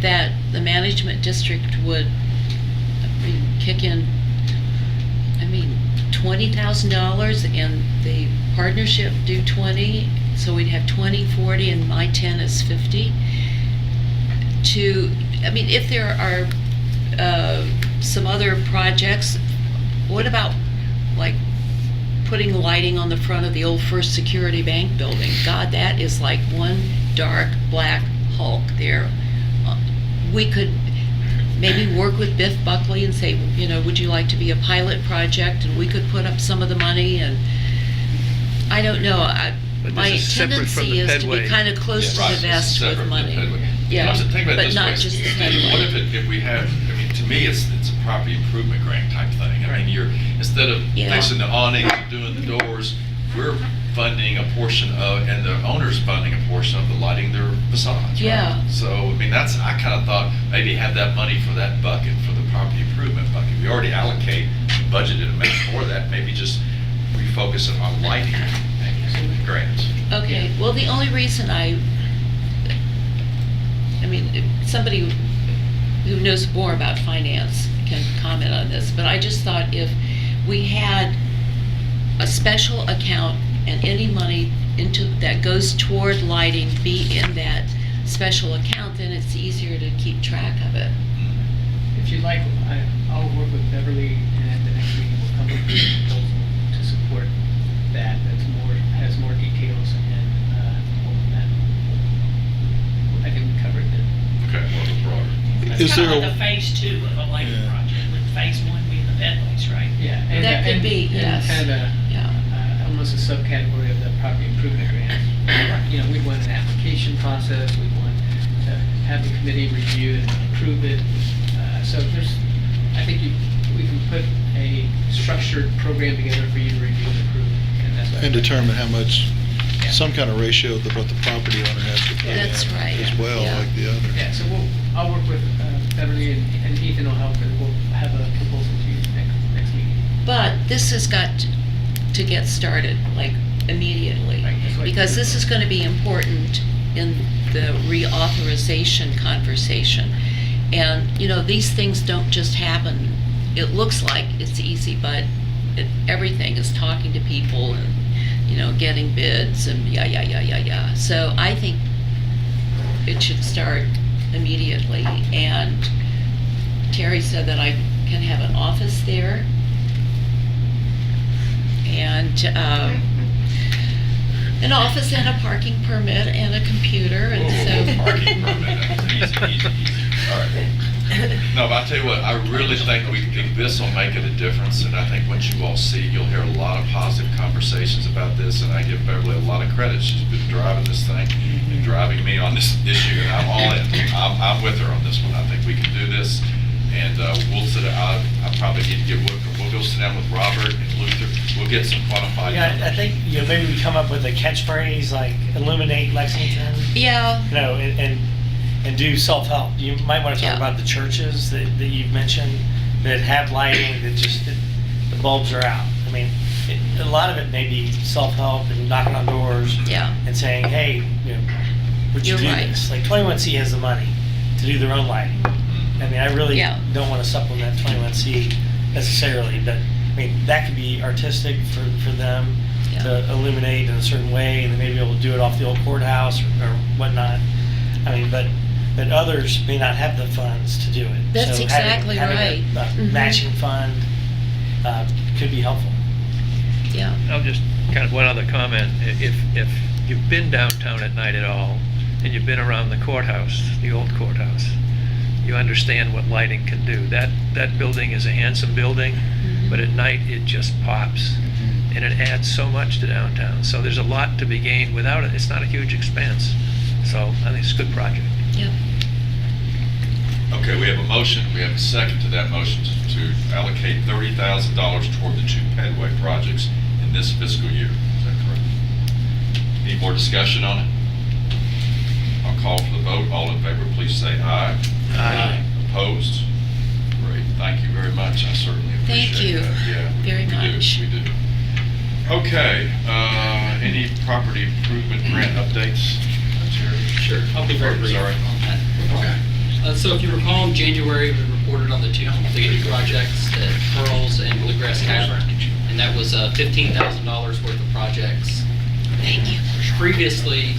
that the management district would kick in, $20,000 and the partnership do 20, so we'd have 20, 40, and my 10 is 50. If there are some other projects, what about like putting lighting on the front of the old First Security Bank building? God, that is like one dark black hulk there. We could maybe work with Biff Buckley and say, would you like to be a pilot project? And we could put up some of the money, and I don't know. But My this is separate from tendency the is to be pedway. kind of close Yeah, to right, the it's vest separate with from the money. pedway. Yeah, I was thinking about it but this not way. just the What pedway. if we have, to me, it's a property improvement grant type thing. You're, instead of Yeah. fixing the awning and doing the doors, we're funding a portion of, and the owner's funding a portion of the lighting their facades. right? Yeah. So, I kind of thought maybe have that money for that bucket, for the property improvement bucket. We already allocate, budgeted a amount for that, maybe just refocus it on lighting grants. Okay, well, the only reason somebody who knows more about finance can comment on this, but I just thought if we had a special account and any money that goes toward lighting be in that special account, then it's easier to keep track of it. If you'd like, I'll work with Beverly, and at the next meeting, we'll come up with a proposal to support that, has more details, and I think we covered it. Okay, more of a broader. Is It's there kind of a- like the phase 2 of a lighting Yeah. project, with phase 1 being the bedways, right? Yeah. and- That could and- be, and yes. kind of almost a subcategory of the property improvement grant. We'd want an application process, we'd want to have the committee review and approve it. So I think we can put a structured program together for you to review and approve, and that's what. And determine how much, Yeah. some kind of ratio of what the property owner has to put in That's right, as well, yeah. like the other. Yeah, so I'll work with Beverly, and Ethan will help, and we'll have a proposal to you next meeting. But this has got to get started, like, immediately. Right, that's what- Because this is gonna be important in the reauthorization conversation. And, these things don't just happen. It looks like it's easy, but everything is talking to people and, getting bids and yeah. So I think it should start immediately. And Terry said that I can have an office there. And an office and a parking permit and a computer, and so. Parking permit, easy. All right. No, but I tell you what, I really think this will make it a difference, and I think once you all see, you'll hear a lot of positive conversations about this, and I give Beverly a lot of credit. She's been driving this thing and driving me on this issue, and I'm all in. I'm with her on this one. I think we can do this, and we'll sit down. I probably need to we'll go sit down with Robert and Luther. We'll get some quantified Yeah, I numbers. think, maybe we come up with a catchphrase like illuminate Lexington, Yeah, and do self-help. You might want to talk Yeah. about the churches that you've mentioned that have lighting that just, the bulbs are out. A lot of it may be self-help and knocking on doors yeah, and saying, hey, would you You're do right. this? Like 21C has the money to do their own lighting. I really Yeah. don't want to supplement 21C necessarily, but that could be artistic for them Yeah. to illuminate in a certain way, and they may be able to do it off the old courthouse or whatnot. But others may not have the funds to do it. That's So exactly having right. a Mhm. matching fund could be helpful. yeah. I'll just kind of one other comment. If you've been downtown at night at all, and you've been around the courthouse, the old courthouse, you understand what lighting can do. That building is a handsome building, but at night it just pops. And it adds so much to downtown. So there's a lot to be gained without it. It's not a huge expense. So I think it's a good project. Yep. Okay, we have a motion, we have a second to that motion to allocate $30,000 toward the two pedway projects in this fiscal year. Is that correct? Any more discussion on it? I'll call for the vote. All in favor, please say aye. Aye. Opposed? Great, thank you very much. I certainly Thank appreciate you that. Yeah, very much. We do. Okay, any property improvement grant updates? Sure, I'll be very brief Sorry. on that. Okay. So if you recall, in January, we reported on the two completed projects at Pearls and Bluegrass Tavern, and that was $15,000 worth of projects. Thank you. Previously,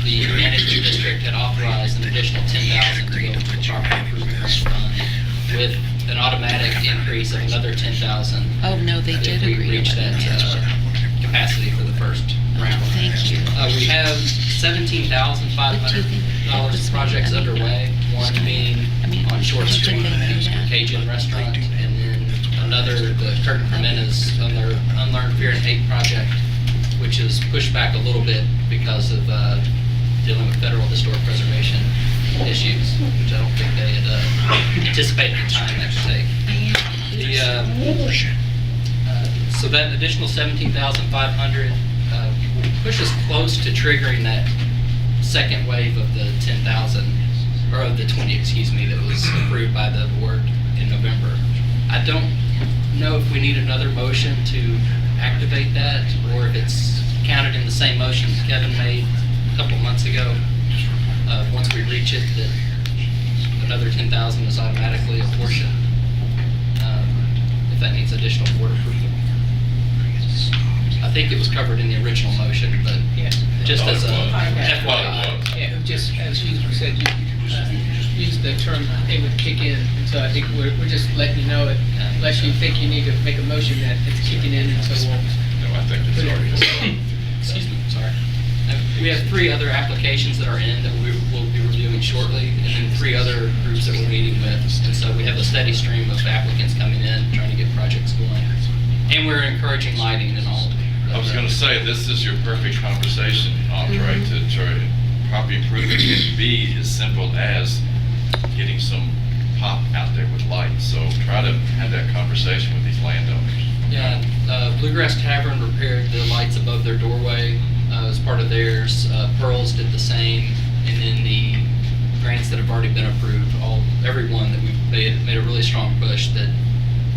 the management district had authorized an additional $10,000 to go into the property improvement grant fund, with an automatic increase of another $10,000. Oh, no, they did if we agree to reach let that me. capacity for the first round. Thank you. We have $17,500 projects underway, one being on Short Street, Cajun Restaurant, and then another, the Kirk Jimenez Unlearned Fear and Hate project, which is pushed back a little bit because of dealing with federal historic preservation issues, which I don't think they had anticipated the time that would take. So that additional $17,500 will push us close to triggering that second wave of the 10,000, or of the 20, excuse me, that was approved by the board in November. I don't know if we need another motion to activate that, or if it's counted in the same motion Kevin made a couple months ago. Once we reach it, that another 10,000 is automatically apportioned. If that needs additional board approval. I think it was covered in the original motion, but just as a FYI. Yeah, just as you said, you used the term it would kick in, and so I think we're just letting you know it, unless you think you need to make a motion that it's kicking in, and so we'll. No, I think it's already. Excuse me, sorry. We have 3 other applications that are in that we will be reviewing shortly, and then 3 other groups that we're meeting with. And so we have a steady stream of applicants coming in, trying to get projects going. And we're encouraging lighting and all. I was going to say, this is your perfect conversation, Andre, to try. Property improvement can be as simple as getting some pop out there with lights. So try to have that conversation with these landowners. Yeah, Bluegrass Tavern repaired the lights above their doorway as part of theirs. Pearls did the same, and then the grants that have already been approved, everyone that we've made a really strong push that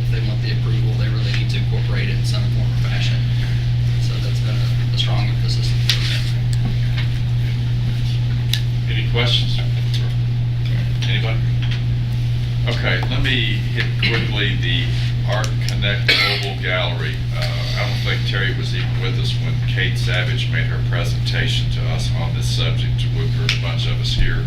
if they want the approval, they really need to incorporate it in some form or fashion. So that's been a strong emphasis. Any questions? Anybody? Okay, let me hit quickly the Art Connect Mobile Gallery. I don't think Terry was even with us when Kate Savage made her presentation to us on this subject, with a bunch of us here.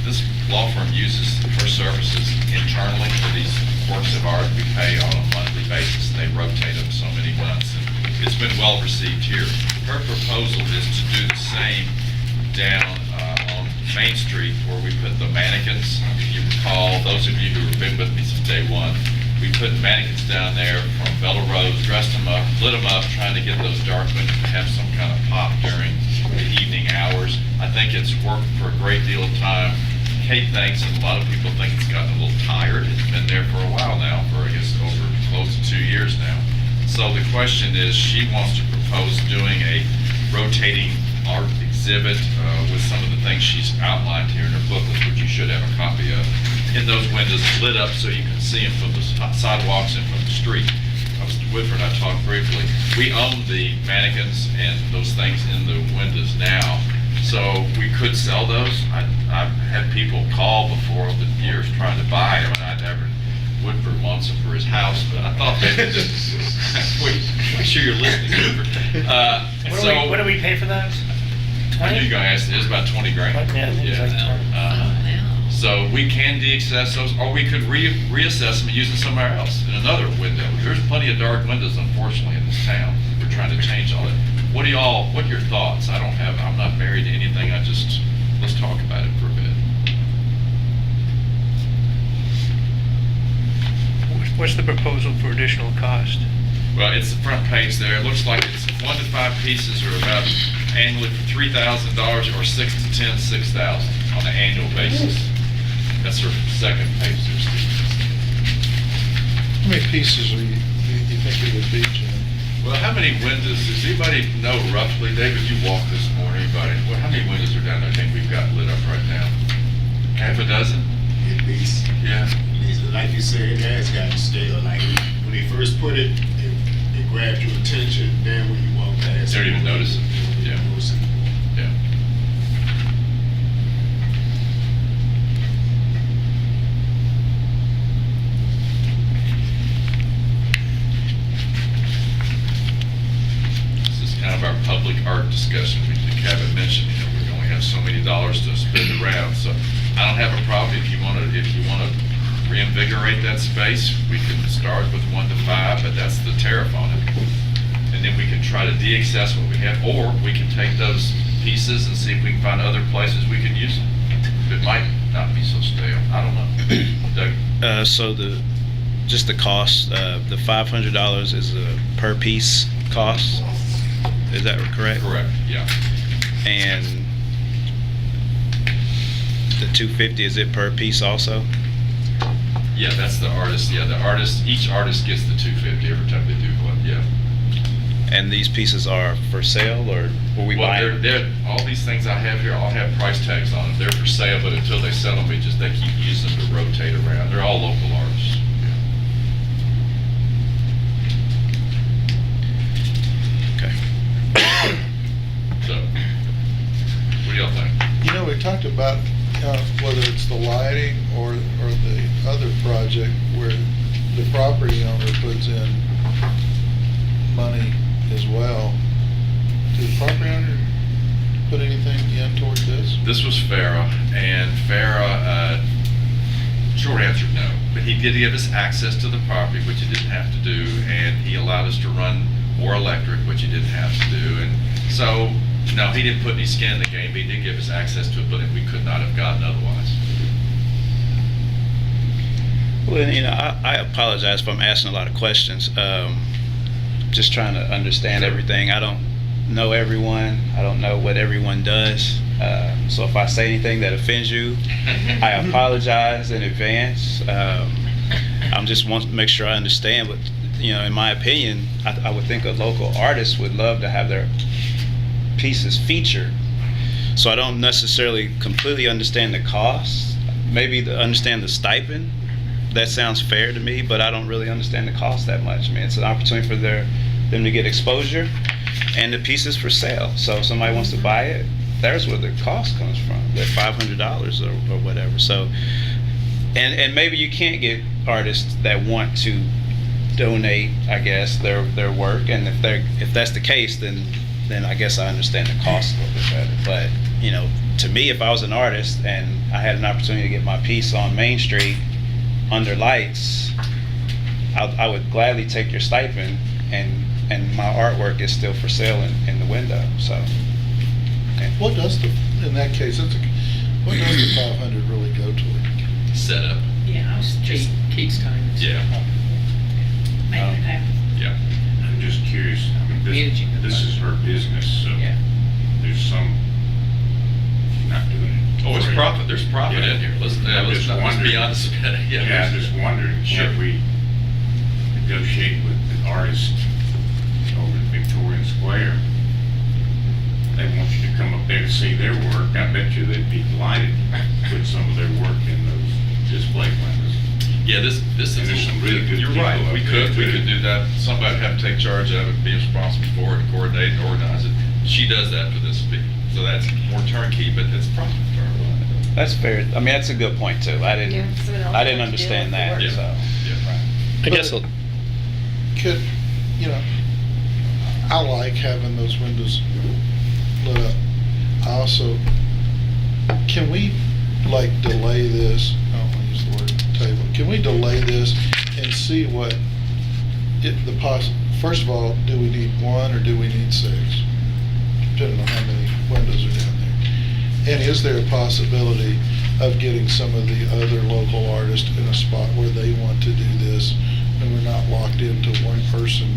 This law firm uses her services internally for these works of art. We pay on a monthly basis, and they rotate them so many months. And it's been well received here. Her proposal is to do the same down on Main Street where we put the mannequins. If you recall, those of you who have been with me since day one, we put mannequins down there from Bella Rose, dressed them up, lit them up, trying to get those dark windows to have some kind of pop during the evening hours. I think it's worked for a great deal of time. Kate thinks, and a lot of people think, it's gotten a little tired. It's been there for a while now, for I guess over close to 2 years now. So the question is, she wants to propose doing a rotating art exhibit with some of the things she's outlined here in her booklet, which you should have a copy of, in those windows lit up so you can see them from the sidewalks and from the street. Whitford and I talked briefly. We own the mannequins and those things in the windows now, so we could sell those. I've had people call before the years trying to buy them, and I never. Woodford wants them for his house, but I thought maybe just make sure you're listening, Woodford. What do we pay for those? I knew you were going to ask. It's about 20 grand. Yeah, I think it's like 20. So we can de-access those, or we could reassess them using somewhere else in another window. There's plenty of dark windows, unfortunately, in this town. We're trying to change all that. What are your thoughts? I'm not married to anything. Let's talk about it for a bit. What's the proposal for additional cost? Well, it's the front page there. It looks like it's 1 to 5 pieces are about annually for $3,000 or 6 to 10, 6,000 on an annual basis. That's her second page there, Steve. How many pieces you think it would be, Jim? Well, how many windows, does anybody know roughly? David, you walked this morning, anybody? Well, how many windows are down there I think we've got lit up right now? Half a dozen? At least. Yeah. Like you said, it has gotten stale. Like when they first put it, it grabbed your attention. Then when you walk past, You don't even notice it. Yeah. Yeah. This is kind of our public art discussion. We haven't mentioned, we only have so many dollars to spend around. So I don't have a problem if you want to reinvigorate that space. We can start with 1 to 5, but that's the tariff on it. And then we can try to de-access what we have, or we can take those pieces and see if we can find other places we can use them. It might not be so stale. I don't know. Doug? So just the cost, the $500 is a per piece cost. Is that correct? Correct, yeah. And the $250, is it per piece also? Yeah, that's the artist. Yeah, each artist gets the $250 every time they do one, yeah. And these pieces are for sale, or will we buy them? All these things I have here all have price tags on them. They're for sale, but until they sell them, they keep using them to rotate around. They're all local artists. Okay. So, what do y'all think? We talked about whether it's the lighting or the other project where the property owner puts in money as well. Did the property owner put anything in toward this? This was Farah, and Farah, short answer, no. But he did give us access to the property, which he didn't have to do, and he allowed us to run more electric, which he didn't have to do. And so, no, he didn't put any skin in the game, but he did give us access to it, but we could not have gotten otherwise. Well, I apologize if I'm asking a lot of questions. Just trying to understand everything. I don't know everyone. I don't know what everyone does. So if I say anything that offends you, I apologize in advance. I'm just want to make sure I understand. But in my opinion, I would think a local artist would love to have their pieces featured. So I don't necessarily completely understand the cost. Maybe understand the stipend. That sounds fair to me, but I don't really understand the cost that much. I mean, it's an opportunity for them to get exposure, and the piece is for sale. So if somebody wants to buy it, there's where the cost comes from, that $500 or whatever. So, and maybe you can't get artists that want to donate, I guess, their work, and if that's the case, then I guess I understand the cost a little bit better. But to me, if I was an artist and I had an opportunity to get my piece on Main Street under lights, I would gladly take your stipend, and my artwork is still for sale in the window. So, okay. What does in that case, what does the 500 really go toward? Setup. Yeah, I was just Kate's time. Yeah. making it happen. Yeah. I'm just curious, I mean, Managing the this is her business, so Yeah. there's some, she's not doing it. Oh, it's profit, there's profit Yeah. in here. Let's be wondering. honest about it. Yeah, I'm just wondering, Sure. should we negotiate with the artist over at Victorian Square? They want you to come up there to see their work. I bet you they'd be delighted to put some of their work in those display windows. Yeah, this is. And there's some really good You're people right, up we there, could too. do that. Somebody would have to take charge of it, be responsible for it, and coordinate and organize it. She does that for this fee, so that's more turnkey, but it's profit for her. That's fair. I mean, that's a good point too. I Yeah, didn't someone else I didn't has to deal understand with the that. work. Yeah. So Yeah. I guess Could, I like having those windows lit up. I also, can we delay this, I don't want to use the word table, can we delay this and see what first of all, do we need one or do we need 6? Depending on how many windows are down there. And is there a possibility of getting some of the other local artists in a spot where they want to do this and we're not locked into one person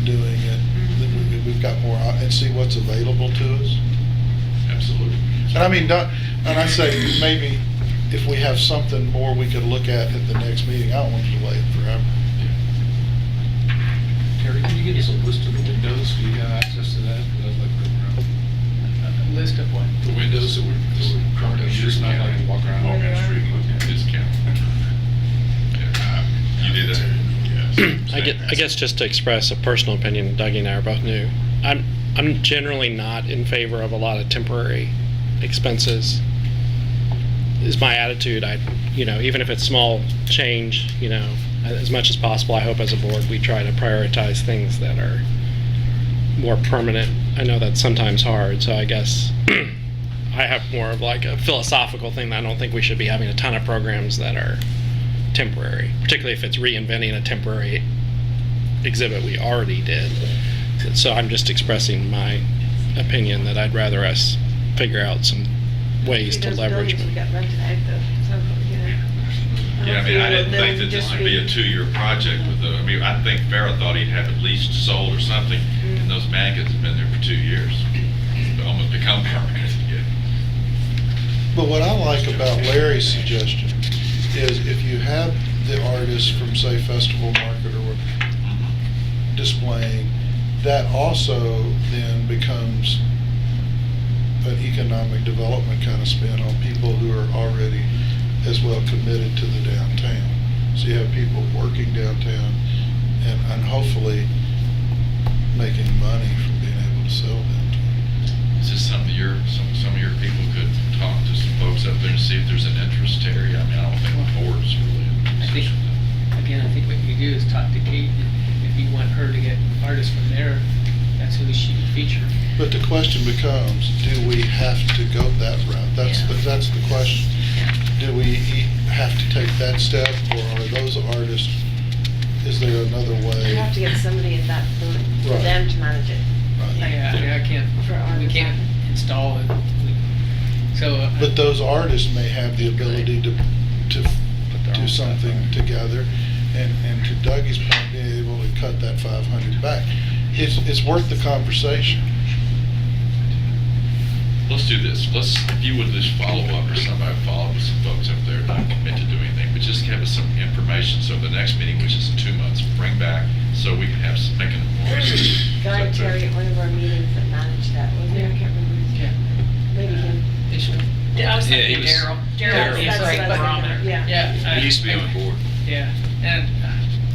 doing it. That we've got more, and see what's available to us. Absolutely. And I mean, and I say maybe if we have something more we could look at the next meeting, I don't want to delay it forever. Terry, can you give us a list of the windows? Do you have access to that? 'Cause I'd like to go around. A list of what? The windows that we're currently, it's not like to walk around the street and look at. Discount. You did that? Yes. I guess just to express a personal opinion, Dougie and I are both new. I'm generally not in favor of a lot of temporary expenses. Is my attitude. Even if it's small change, as much as possible, I hope as a board we try to prioritize things that are more permanent. I know that's sometimes hard, so I guess I have more of like a philosophical thing that I don't think we should be having a ton of programs that are temporary, particularly if it's reinventing a temporary exhibit we already did. So I'm just expressing my opinion that I'd rather us figure out some ways to leverage. We got rented out though, so Yeah, I mean, I didn't think that this would be a 2-year project with I think Farrah thought he'd have at least sold or something, and those mannequins have been there for 2 years. They almost become permanent again. But what I like about Larry's suggestion is if you have the artists from, say, Festival Market or displaying, that also then becomes an economic development kind of spin on people who are already as well committed to the downtown. So you have people working downtown and hopefully making money from being able to sell downtown. Is this something some of your people could talk to some folks up there and see if there's an interest, Terry? I mean, I don't think the board's really in a position. I think what you do is talk to Kate, and if you want her to get artists from there, that's who she would feature. But the question becomes, do we have to go that route? That's the question. Do we have to take that step, or are those artists, is there another way? You have to get somebody in that building for Right. them to manage it. Yeah, I can't, we can't install it. But those artists may have the ability to do something together, and to Dougie's point, being able to cut that 500 back. It's worth the conversation. Let's do this. If you would just follow up, or somebody follow up with some folks up there, not commit to do anything, but just give us some information. So the next meeting, which is in 2 months, bring back so we can have some making more. Guy and Terry at one of our meetings that managed that, wasn't there? I can't remember. Yeah. Maybe him. I was Yeah, thinking he was- Daryl. Daryl, Daryl is that's a great what I was barometer. thinking of, yeah. Yeah. He used to be on the board. Yeah, and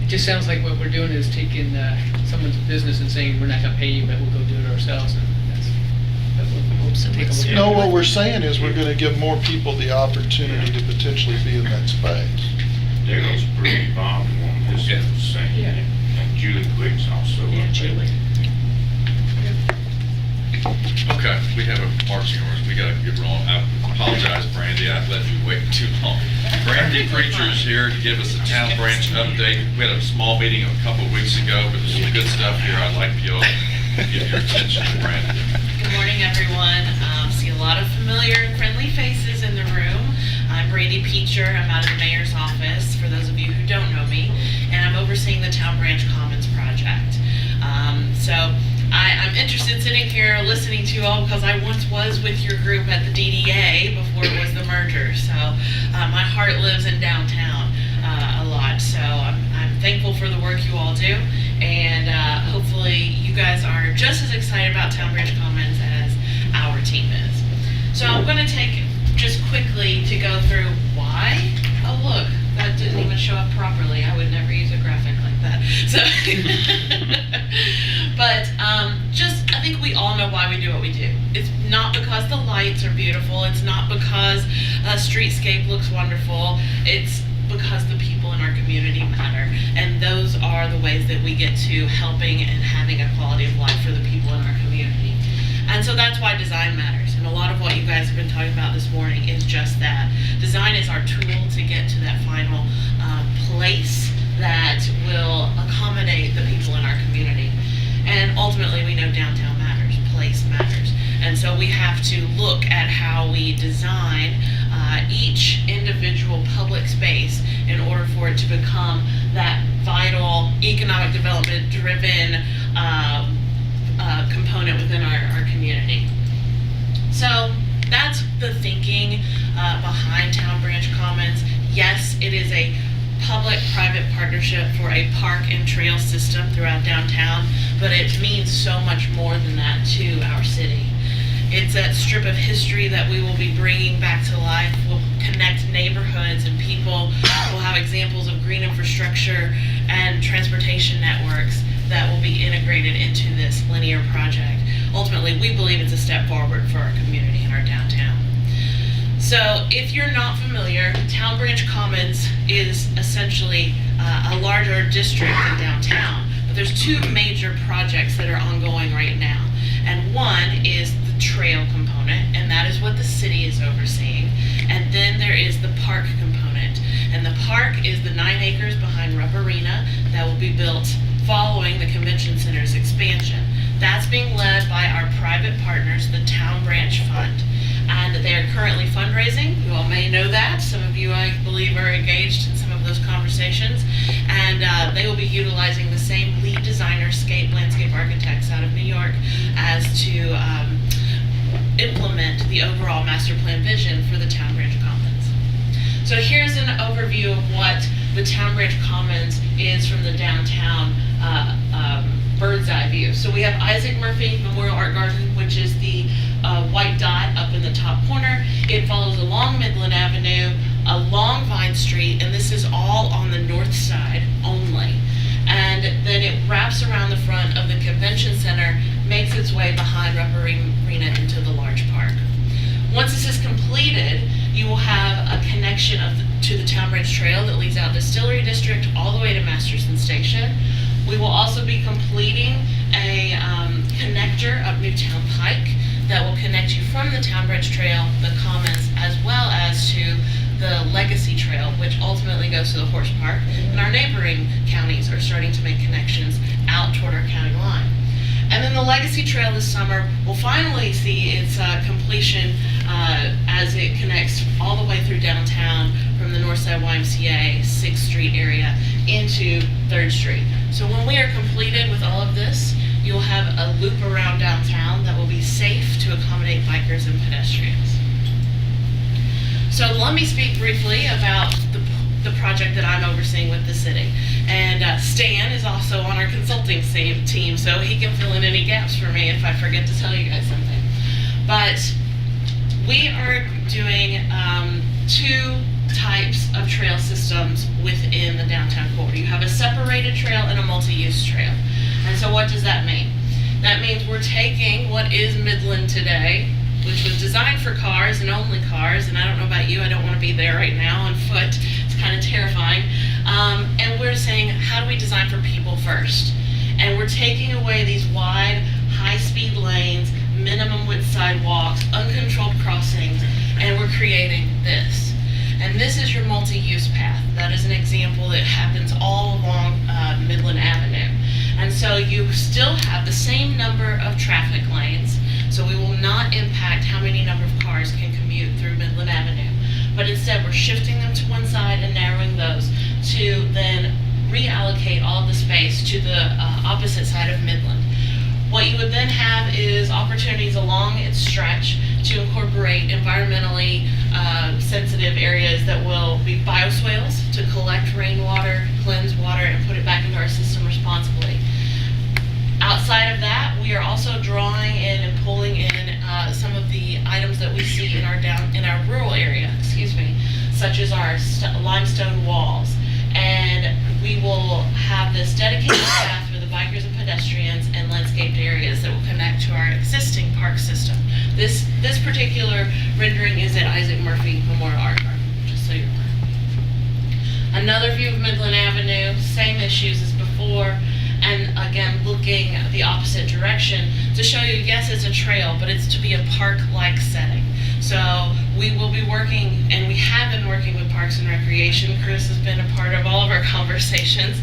it just sounds like what we're doing is taking someone's business and saying, we're not gonna pay you, but we'll go do it ourselves, and we'll take a look at it. No, what we're saying is we're gonna give more people the opportunity to potentially be in that space. Daryl's pretty involved in one of his things, Yeah. and Julie Quick's also. Yeah, Julie. Okay, we have a marching orders. We gotta get rolling. I apologize, Brandy, I've let you wait too long. Brandy Preacher is here to give us a town branch update. We had a small meeting a couple of weeks ago, but there's some good stuff here. I'd like for you all to give your attention to Brandy. Good morning, everyone. See a lot of familiar and friendly faces in the room. I'm Brandy Peacher. I'm out of the mayor's office, for those of you who don't know me, and I'm overseeing the Town Branch Commons project. I'm interested sitting here listening to you all because I once was with your group at the DDA before it was the merger. So my heart lives in downtown a lot. So I'm thankful for the work you all do, and hopefully you guys are just as excited about Town Branch Commons as our team is. So I'm going to take just quickly to go through why. Oh look, that didn't even show up properly. I would never use a graphic like that. So, but I think we all know why we do what we do. It's not because the lights are beautiful. It's not because a streetscape looks wonderful. It's because the people in our community matter. And those are the ways that we get to helping and having a quality of life for the people in our community. And so that's why design matters. And a lot of what you guys have been talking about this morning is just that. Design is our tool to get to that final place that will accommodate the people in our community. And ultimately, we know downtown matters, place matters. And so we have to look at how we design each individual public space in order for it to become that vital economic development driven component within our community. So that's the thinking behind Town Branch Commons. Yes, it is a public-private partnership for a park and trail system throughout downtown, but it means so much more than that to our city. It's that strip of history that we will be bringing back to life. We'll connect neighborhoods and people. We'll have examples of green infrastructure and transportation networks that will be integrated into this linear project. Ultimately, we believe it's a step forward for our community and our downtown. So if you're not familiar, Town Branch Commons is essentially a larger district than downtown, but there's two major projects that are ongoing right now. And one is the trail component, and that is what the city is overseeing. And then there is the park component. And the park is the 9 acres behind Rupp Arena that will be built following the convention center's expansion. That's being led by our private partners, the Town Branch Fund. And they are currently fundraising. You all may know that. Some of you, I believe, are engaged in some of those conversations. And they will be utilizing the same lead designer, landscape architects out of New York, as to implement the overall master plan vision for the Town Branch Commons. So here's an overview of what the Town Branch Commons is from the downtown bird's eye view. So we have Isaac Murphy Memorial Art Garden, which is the white dot up in the top corner. It follows along Midland Avenue, along Vine Street, and this is all on the north side only. And then it wraps around the front of the convention center, makes its way behind Rupp Arena into the large park. Once this is completed, you will have a connection to the Town Branch Trail that leads out Distillery District all the way to Masterson Station. We will also be completing a connector up Newtown Pike that will connect you from the Town Branch Trail, the Commons, as well as to the Legacy Trail, which ultimately goes to the horse park. And our neighboring counties are starting to make connections out toward our county line. And then the Legacy Trail this summer will finally see its completion as it connects all the way through downtown from the Northside YMCA, 6th Street area into 3rd Street. So when we are completed with all of this, you'll have a loop around downtown that will be safe to accommodate bikers and pedestrians. So let me speak briefly about the project that I'm overseeing with the city. And Stan is also on our consulting team, so he can fill in any gaps for me if I forget to tell you guys something. But we are doing 2 types of trail systems within the downtown core. You have a separated trail and a multi-use trail. And so what does that mean? That means we're taking what is Midland today, which was designed for cars and only cars, and I don't know about you, I don't want to be there right now on foot. It's kind of terrifying. And we're saying, how do we design for people first? And we're taking away these wide, high-speed lanes, minimum width sidewalks, uncontrolled crossings, and we're creating this. And this is your multi-use path. That is an example that happens all along Midland Avenue. And so you still have the same number of traffic lanes, so we will not impact how many number of cars can commute through Midland Avenue. But instead, we're shifting them to one side and narrowing those to then reallocate all of the space to the opposite side of Midland. What you would then have is opportunities along its stretch to incorporate environmentally sensitive areas that will be bioswales to collect rainwater, cleanse water, and put it back into our system responsibly. Outside of that, we are also drawing in and pulling in some of the items that we see in our rural area, such as our limestone walls. And we will have this dedicated path for the bikers and pedestrians and landscaped areas that will connect to our existing park system. This particular rendering is at Isaac Murphy Memorial Art Garden, just so you're aware. Another view of Midland Avenue, same issues as before, and again looking the opposite direction to show you, yes, it's a trail, but it's to be a park-like setting. So we will be working, and we have been working with Parks and Recreation. Chris has been a part of all of our conversations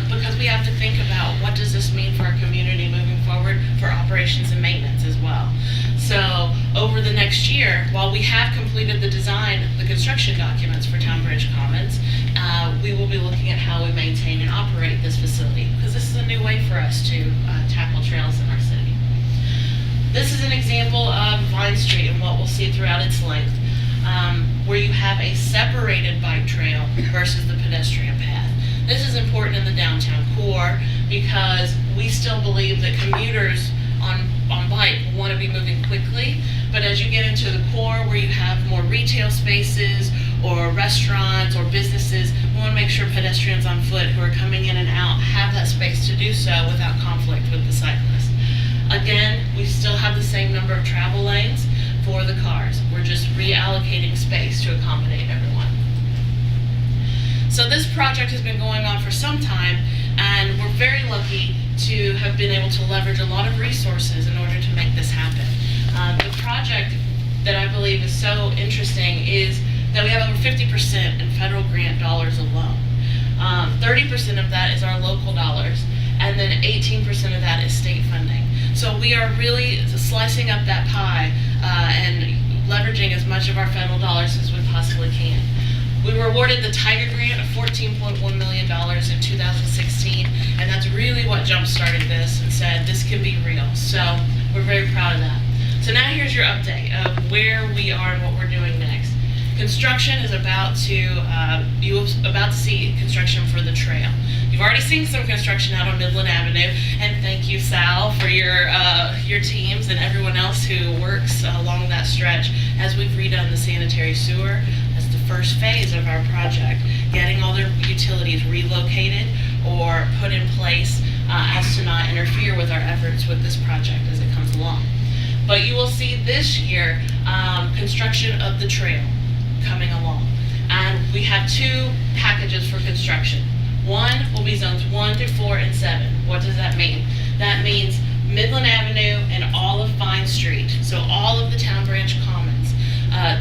because we have to think about what does this mean for our community moving forward for operations and maintenance as well. So over over the next year, while we have completed the design, the construction documents for Tunbridge Commons, we will be looking at how we maintain and operate this facility, because this is a new way for us to tackle trails in our city. This is an example of Vine Street and what we'll see throughout its length, where you have a separated bike trail versus the pedestrian path. This is important in the downtown core because we still believe that commuters on bike want to be moving quickly, but as you get into the core where you have more retail spaces or restaurants or businesses, we want to make sure pedestrians on foot who are coming in and out have that space to do so without conflict with the cyclists. Again, we still have the same number of travel lanes for the cars. We're just reallocating space to accommodate everyone. So this project has been going on for some time, and we're very lucky to have been able to leverage a lot of resources in order to make this happen. The project that I believe is so interesting is that we have over 50% in federal grant dollars alone. 30% of that is our local dollars, and then 18% of that is state funding. So we are really slicing up that pie and leveraging as much of our federal dollars as we possibly can. We were awarded the Tiger Grant of $14.1 million in 2016, and that's really what jump-started this and said this can be real. So we're very proud of that. So now here's your update of where we are and what we're doing next. Construction is about to see construction for the trail. You've already seen some construction out on Midland Avenue, and thank you, Sal, for your teams and everyone else who works along that stretch as we've redone the sanitary sewer. That's the first phase of our project, getting all their utilities relocated or put in place as to not interfere with our efforts with this project as it comes along. But you will see this year construction of the trail coming along. And we have two packages for construction. One will be zones 1 through 4 and 7. What does that mean? That means Midland Avenue and all of Vine Street, so all of the Town Branch Commons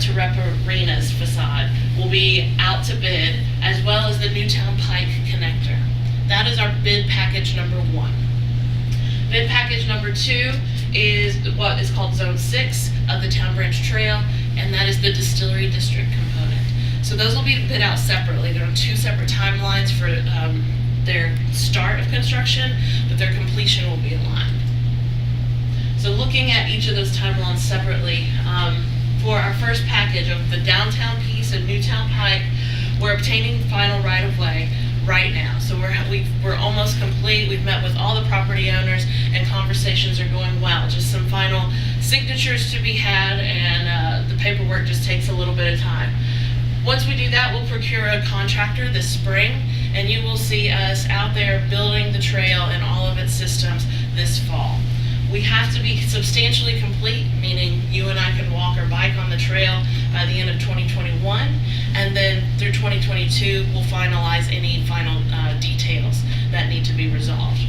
to Rep Arena's facade will be out to bid, as well as the Newtown Pike connector. That is our bid package number 1. Bid package number 2 is what is called Zone 6 of the Town Branch Trail, and that is the Distillery District component. So those will be bid out separately. They're on 2 separate timelines for their start of construction, but their completion will be aligned. So looking at each of those timelines separately, for our first package of the downtown piece of Newtown Pike, we're obtaining final right-of-way right now. So we're almost complete. We've met with all the property owners and conversations are going well. Just some final signatures to be had, and the paperwork just takes a little bit of time. Once we do that, we'll procure a contractor this spring, and you will see us out there building the trail and all of its systems this fall. We have to be substantially complete, meaning you and I can walk or bike on the trail by the end of 2021, and then through 2022, we'll finalize any final details that need to be resolved.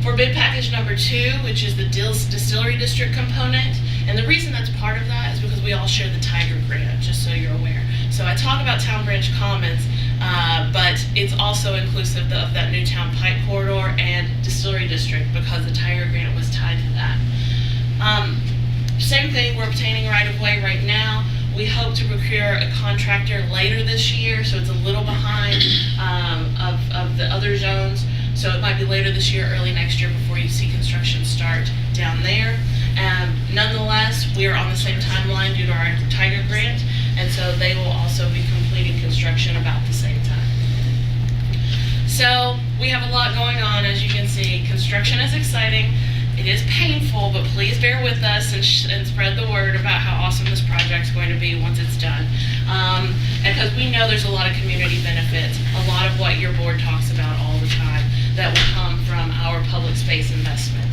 For bid package number 2, which is the Distillery District component, and the reason that's part of that is because we all share the Tiger Grant, just so you're aware. So I talk about Town Branch Commons, but it's also inclusive of that Newtown Pike corridor and Distillery District because the Tiger Grant was tied to that. Same thing, we're obtaining right-of-way right now. We hope to procure a contractor later this year, so it's a little behind of the other zones. So it might be later this year, early next year before you see construction start down there. Nonetheless, we are on the same timeline due to our Tiger Grant, and so they will also be completing construction about the same time. So we have a lot going on, as you can see. Construction is exciting. It is painful, but please bear with us and spread the word about how awesome this project's going to be once it's done. And because we know there's a lot of community benefits, a lot of what your board talks about all the time that will come from our public space investment.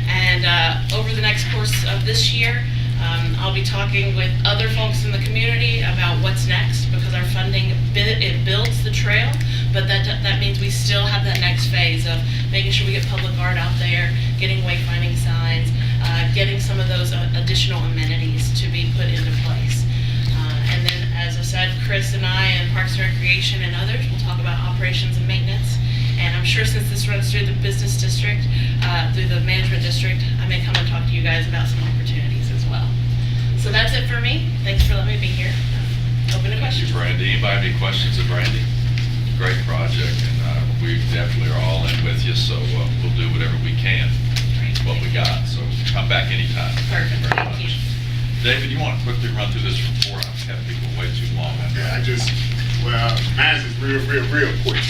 And over the next course of this year, I'll be talking with other folks in the community about what's next, because our funding, it builds the trail, but that means we still have that next phase of making sure we get public art out there, getting wayfinding signs, getting some of those additional amenities to be put into place. And then, as I said, Chris and I and Parks and Recreation and others will talk about operations and maintenance. And I'm sure since this runs through the business district, through the management district, I may come and talk to you guys about some opportunities as well. So that's it for me. Thanks for letting me be here. Open to Thank you, questions. Brandy. Anybody have any questions of Brandy? Great project, and we definitely are all in with you, so we'll do whatever we can. It's what we got, so come back anytime. Perfect. Very Thank you. much. David, you want to quickly run through this report? I've kept people way too long. Yeah, mine is real quick.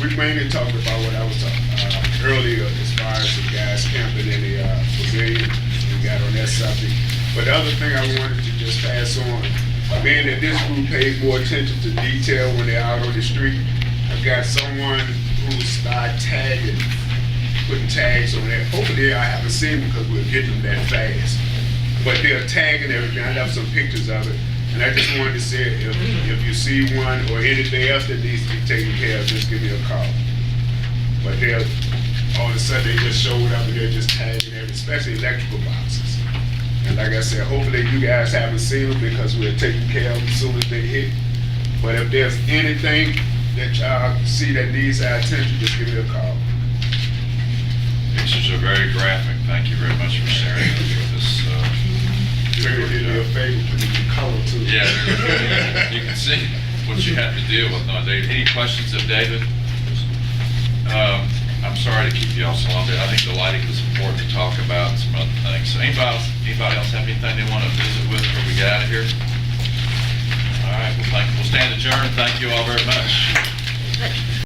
We mainly talked about what I was talking earlier as far as the guys camping in the pavilion. We got on that subject. But the other thing I wanted to just pass on, being that this group pays more attention to detail when they're out on the street, I've got someone who started tagging, putting tags on there. Hopefully I haven't seen them because we're getting them that fast. But they're tagging everything. I have some pictures of it. And I just wanted to say, if you see one or anything else that needs to be taken care of, just give me a call. But all of a sudden they just showed up and they're just tagging everything, especially electrical boxes. And like I said, hopefully you guys haven't seen them because we're taking care of them as soon as they hit. But if there's anything that y'all see that needs our attention, just give me a call. Pictures are very graphic. Thank you very much for sharing this. Trigger did me a favor, put it in color too. Yeah, you can see what you have to deal with. No, David, any questions of David? I'm sorry to keep you all so long, but I think the lighting was important to talk about some other things. So anybody else have anything they want to visit with before we get out of here? All right, we'll stand adjourned. Thank you all very much.